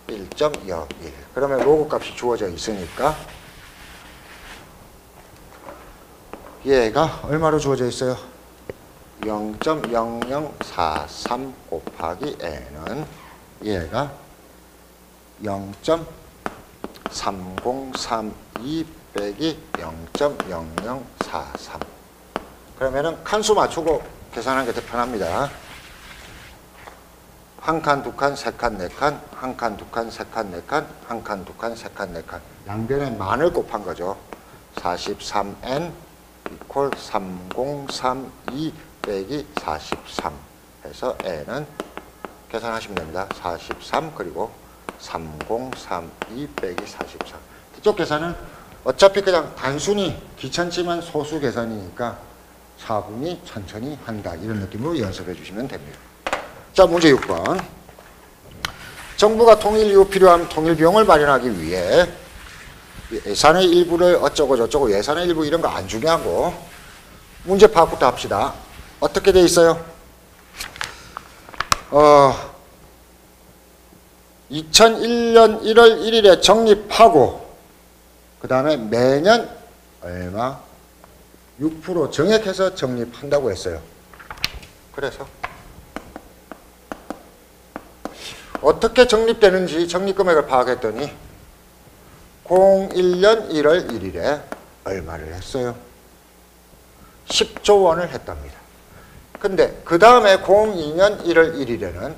1.01. 그러면 로그 값이 주어져 있으니까 얘가 얼마로 주어져 있어요? 0.0043 곱하기 n은 얘가 0.3032 빼기 0.0043. 그러면은 칸수 맞추고 계산하는 게 더 편합니다. 한 칸, 두 칸, 세 칸, 네 칸, 한 칸, 두 칸, 세 칸, 네 칸, 한 칸, 두 칸, 세 칸, 네 칸. 양변에 만을 곱한 거죠. 43n 이퀄 3032 빼기 43 해서 n은 계산하시면 됩니다. 43 그리고 3032 빼기 43. 이쪽 계산은 어차피 그냥 단순히 귀찮지만 소수 계산이니까 차분히 천천히 한다. 이런 느낌으로 연습해 주시면 됩니다. 자, 문제 6번. 정부가 통일 이후 필요한 통일 비용을 마련하기 위해 예산의 일부를 어쩌고 저쩌고 예산의 일부 이런 거 안 중요하고 문제 파악부터 합시다. 어떻게 돼 있어요? 2001년 1월 1일에 적립하고 그 다음에 매년 얼마? 6% 정액해서 적립한다고 했어요. 그래서 어떻게 적립되는지 적립금액을 파악했더니 01년 1월 1일에 얼마를 했어요? 10조 원을 했답니다. 근데 그 다음에 02년 1월 1일에는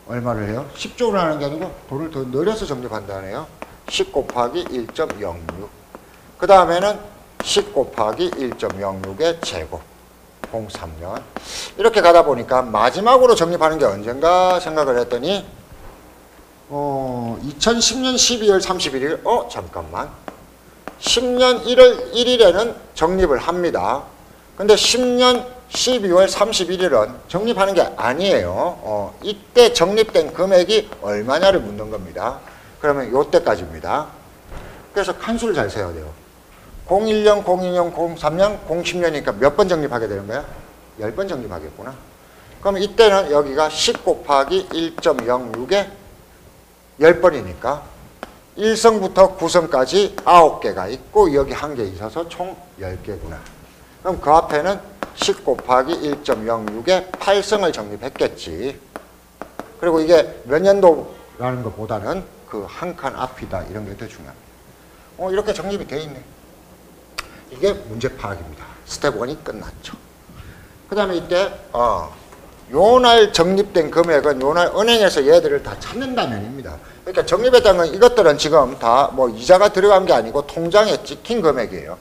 얼마를 해요? 10조 원 하는 게 아니고 돈을 더 늘려서 적립한다네요. 10 곱하기 1.06. 그 다음에는 10 곱하기 1.06의 제곱. 03년. 이렇게 가다 보니까 마지막으로 적립하는 게 언젠가 생각을 했더니 2010년 12월 31일 잠깐만. 10년 1월 1일에는 적립을 합니다. 근데 10년 12월 31일은 적립하는 게 아니에요. 이때 적립된 금액이 얼마냐를 묻는 겁니다. 그러면 요때까지입니다. 그래서 칸수를 잘 세야 돼요. 01년, 02년, 03년, 07년이니까 몇 번 적립하게 되는 거야? 10번 적립하겠구나. 그럼 이때는 여기가 10 곱하기 1.06에 10번이니까 1성부터 9성까지 9개가 있고 여기 1개 있어서 총 10개구나. 그럼 그 앞에는 10 곱하기 1.06에 8성을 적립했겠지. 그리고 이게 몇 년도라는 것보다는 그 한 칸 앞이다 이런 게 더 중요합니다. 이렇게 적립이 되어 있네. 이게 문제 파악입니다. 스텝 1이 끝났죠. 그 다음에 이때 요날 적립된 금액은 요날 은행에서 얘들을 다 찾는다면입니다. 그러니까 적립했다는 건 이것들은 지금 다 뭐 이자가 들어간 게 아니고 통장에 찍힌 금액이에요.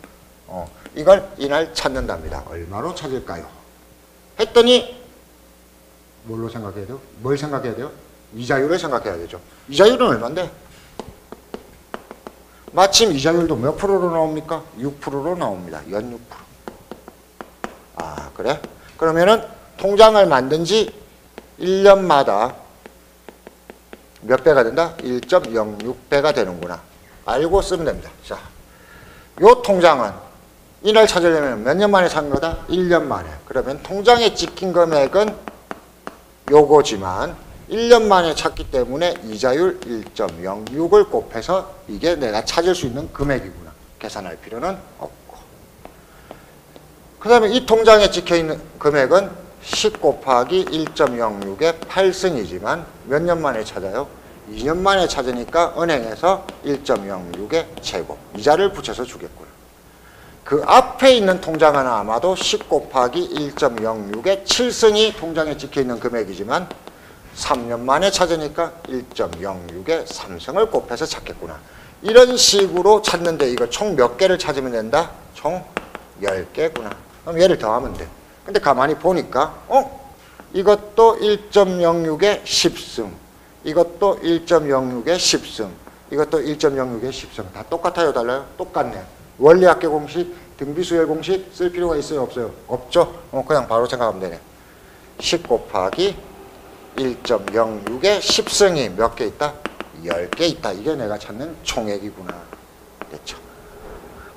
이걸 이날 찾는답니다. 얼마로 찾을까요? 했더니 뭘로 생각해야 돼요? 뭘 생각해야 돼요? 이자율을 생각해야 되죠. 이자율은 얼마인데? 마침 이자율도 몇 프로로 나옵니까? 6%로 나옵니다. 연 6%. 아, 그래? 그러면은 통장을 만든 지 1년마다 몇 배가 된다? 1.06배가 되는구나. 알고 쓰면 됩니다. 자, 요 통장은 이날 찾으려면 몇 년 만에 찾는 거다? 1년 만에. 그러면 통장에 찍힌 금액은 요거지만 1년 만에 찾기 때문에 이자율 1.06을 곱해서 이게 내가 찾을 수 있는 금액이구나. 계산할 필요는 없고. 그 다음에 이 통장에 찍혀있는 금액은 10 곱하기 1.06의 8승이지만 몇 년 만에 찾아요? 2년 만에 찾으니까 은행에서 1.06의 제곱. 이자를 붙여서 주겠고요. 그 앞에 있는 통장은 아마도 10 곱하기 1.06의 7승이 통장에 찍혀있는 금액이지만 3년 만에 찾으니까 1.06의 3승을 곱해서 찾겠구나. 이런 식으로 찾는데 이거 총 몇 개를 찾으면 된다? 총 10개구나. 그럼 얘를 더하면 돼. 근데 가만히 보니까 이것도 1.06의 10승, 이것도 1.06의 10승, 이것도 1.06의 10승. 다 똑같아요? 달라요? 똑같네. 원리학계 공식, 등비수열 공식 쓸 필요가 있어요? 없어요? 없죠? 그냥 바로 생각하면 되네. 10 곱하기 1.06의 10승이 몇 개 있다? 10개 있다. 이게 내가 찾는 총액이구나. 됐죠?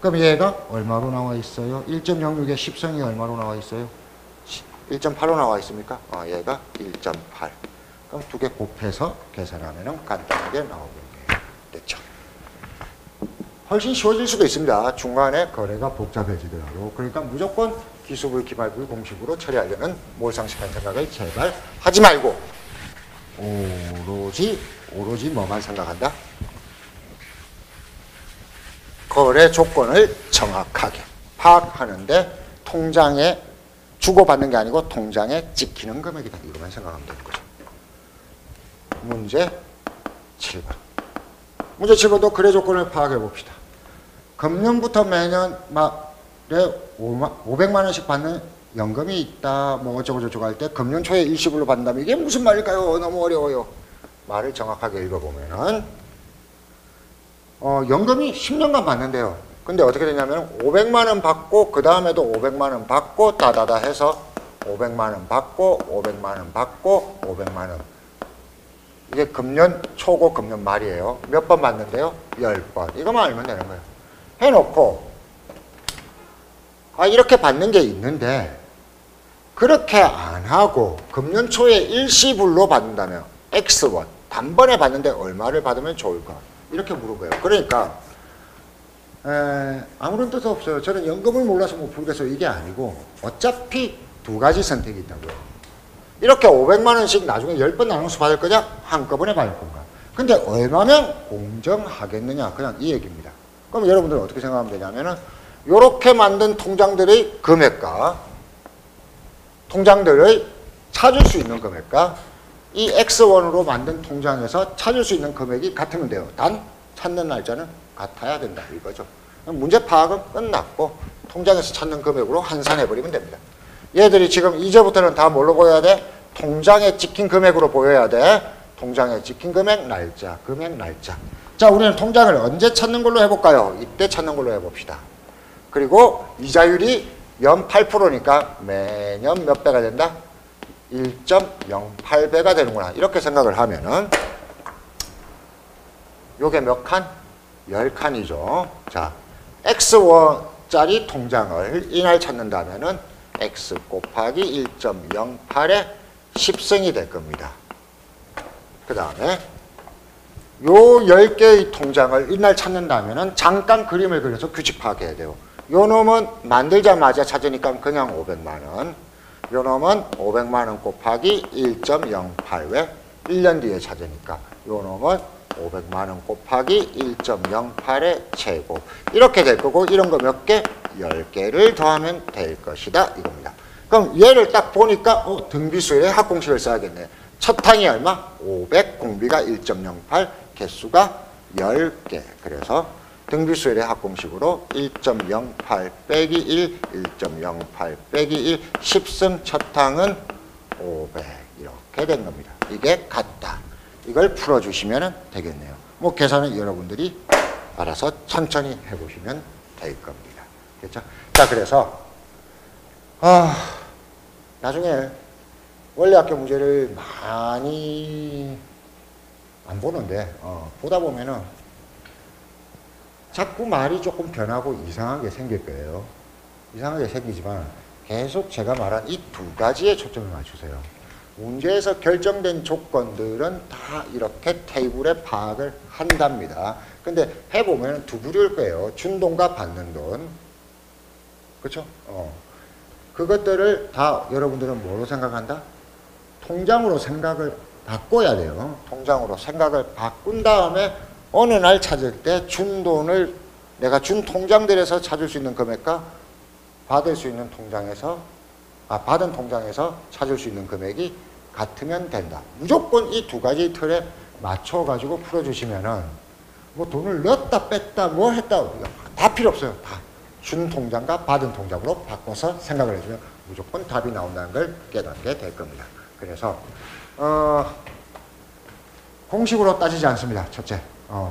그럼 얘가 얼마로 나와 있어요? 1.06의 10승이 얼마로 나와 있어요? 1.8로 나와 있습니까? 얘가 1.8. 그럼 두 개 곱해서 계산하면 간단하게 나오겠네요. 됐죠? 훨씬 쉬워질 수도 있습니다. 중간에 거래가 복잡해지더라도. 그러니까 무조건 기수불, 기말불 공식으로 처리하려는 몰상식한 생각을 제발 하지 말고 오로지 뭐만 생각한다? 거래 조건을 정확하게 파악하는데 통장에 주고받는 게 아니고 통장에 찍히는 금액이다. 이거만 생각하면 되는 거죠. 문제 7번. 문제 7번도 거래 조건을 파악해 봅시다. 금년부터 매년 막 500만 원씩 받는 연금이 있다. 뭐 어쩌고 저쩌고 할 때 금년 초에 일시불로 받는다면 이게 무슨 말일까요? 너무 어려워요. 말을 정확하게 읽어보면은 연금이 10년간 받는데요. 근데 어떻게 되냐면 500만 원 받고 그 다음에도 500만 원 받고 다다다 해서 500만 원 받고 500만 원 받고 500만 원. 이게 금년 초고 금년 말이에요. 몇 번 받는데요? 10번. 이거만 알면 되는 거예요. 해놓고 이렇게 받는 게 있는데 그렇게 안 하고 금년 초에 일시불로 받는다면 X1 단번에 받는데 얼마를 받으면 좋을까? 이렇게 물어봐요. 그러니까 아무런 뜻 없어요. 저는 연금을 몰라서 뭐 모르겠어요. 이게 아니고 어차피 두 가지 선택이 있다고요. 이렇게 500만 원씩 나중에 10번 나눠서 받을 거냐? 한꺼번에 받을 건가? 근데 얼마면 공정하겠느냐? 그냥 이 얘기입니다. 그럼 여러분들은 어떻게 생각하면 되냐면은 이렇게 만든 통장들의 금액과 통장들의 찾을 수 있는 금액과 이 X1으로 만든 통장에서 찾을 수 있는 금액이 같으면 돼요. 단 찾는 날짜는 같아야 된다 이거죠. 문제 파악은 끝났고 통장에서 찾는 금액으로 환산해버리면 됩니다. 얘들이 지금 이제부터는 다 뭘로 보여야 돼? 통장에 찍힌 금액으로 보여야 돼. 통장에 찍힌 금액, 날짜, 금액, 날짜. 자, 우리는 통장을 언제 찾는 걸로 해볼까요? 이때 찾는 걸로 해봅시다. 그리고 이자율이 연 8%니까 매년 몇 배가 된다? 1.08배가 되는구나. 이렇게 생각을 하면은 요게 몇 칸? 10칸이죠. 자, X1짜리 통장을 이날 찾는다면은 X 곱하기 1.08의 10승이 될 겁니다. 그 다음에 요 10개의 통장을 이날 찾는다면은 잠깐 그림을 그려서 규칙 파악해야 돼요. 요 놈은 만들자마자 찾으니까 그냥 500만 원. 요 놈은 500만 원 곱하기 1.08왜 1년 뒤에 찾으니까 요 놈은 500만 원 곱하기 1.08의 제곱. 이렇게 될 거고 이런 거 몇 개? 10개를 더하면 될 것이다 이겁니다. 그럼 얘를 딱 보니까 등비수의 합공식을 써야겠네. 첫 항이 얼마? 500, 공비가 1.08, 개수가 10개. 그래서 등비수열의 합공식으로 1.08 빼기 1, 1.08 빼기 1, 10승 첫 항은 500 이렇게 된 겁니다. 이게 같다. 이걸 풀어주시면 되겠네요. 뭐 계산은 여러분들이 알아서 천천히 해보시면 될 겁니다. 그렇죠? 자, 그래서 나중에 원래학교 문제를 많이 안 보는데 보다 보면은 자꾸 말이 조금 변하고 이상하게 생길 거예요. 이상하게 생기지만 계속 제가 말한 이 두 가지에 초점을 맞추세요. 문제에서 결정된 조건들은 다 이렇게 테이블에 파악을 한답니다. 근데 해보면 두 부류일 거예요. 준 돈과 받는 돈. 그렇죠? 그것들을 다 여러분들은 뭐로 생각한다? 통장으로 생각을 바꿔야 돼요. 통장으로 생각을 바꾼 다음에 어느 날 찾을 때 준 돈을 내가 준 통장들에서 찾을 수 있는 금액과 받을 수 있는 통장에서 받은 통장에서 찾을 수 있는 금액이 같으면 된다. 무조건 이 두 가지 틀에 맞춰 가지고 풀어주시면은 뭐 돈을 넣었다 뺐다 뭐 했다 다 필요 없어요. 다 준 통장과 받은 통장으로 바꿔서 생각을 해주면 무조건 답이 나온다는 걸 깨닫게 될 겁니다. 그래서 공식으로 따지지 않습니다. 첫째,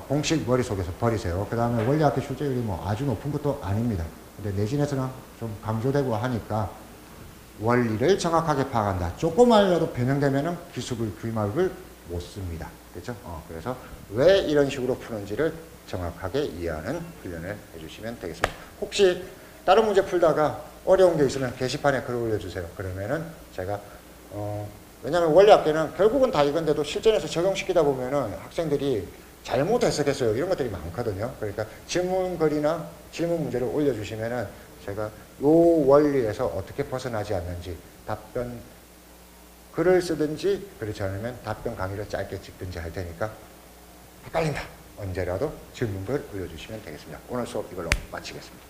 공식 머릿속에서 버리세요. 그 다음에 원리학교 출제율이 뭐 아주 높은 것도 아닙니다. 근데 내신에서는 좀 강조되고 하니까 원리를 정확하게 파악한다. 조금만이라도 변형되면은 기수를 귀말을 못 씁니다. 그렇죠? 그래서 왜 이런 식으로 푸는지를 정확하게 이해하는 훈련을 해주시면 되겠습니다. 혹시 다른 문제 풀다가 어려운 게 있으면 게시판에 글을 올려주세요. 그러면은 제가 왜냐하면 원리학교는 결국은 다 이건데도 실전에서 적용시키다 보면은 학생들이 잘못 해석했어요. 이런 것들이 많거든요. 그러니까 질문글이나 질문 문제를 올려주시면은 제가 요 원리에서 어떻게 벗어나지 않는지 답변 글을 쓰든지 그렇지 않으면 답변 강의를 짧게 찍든지 할 테니까 헷갈린다. 언제라도 질문글 올려주시면 되겠습니다. 오늘 수업 이걸로 마치겠습니다.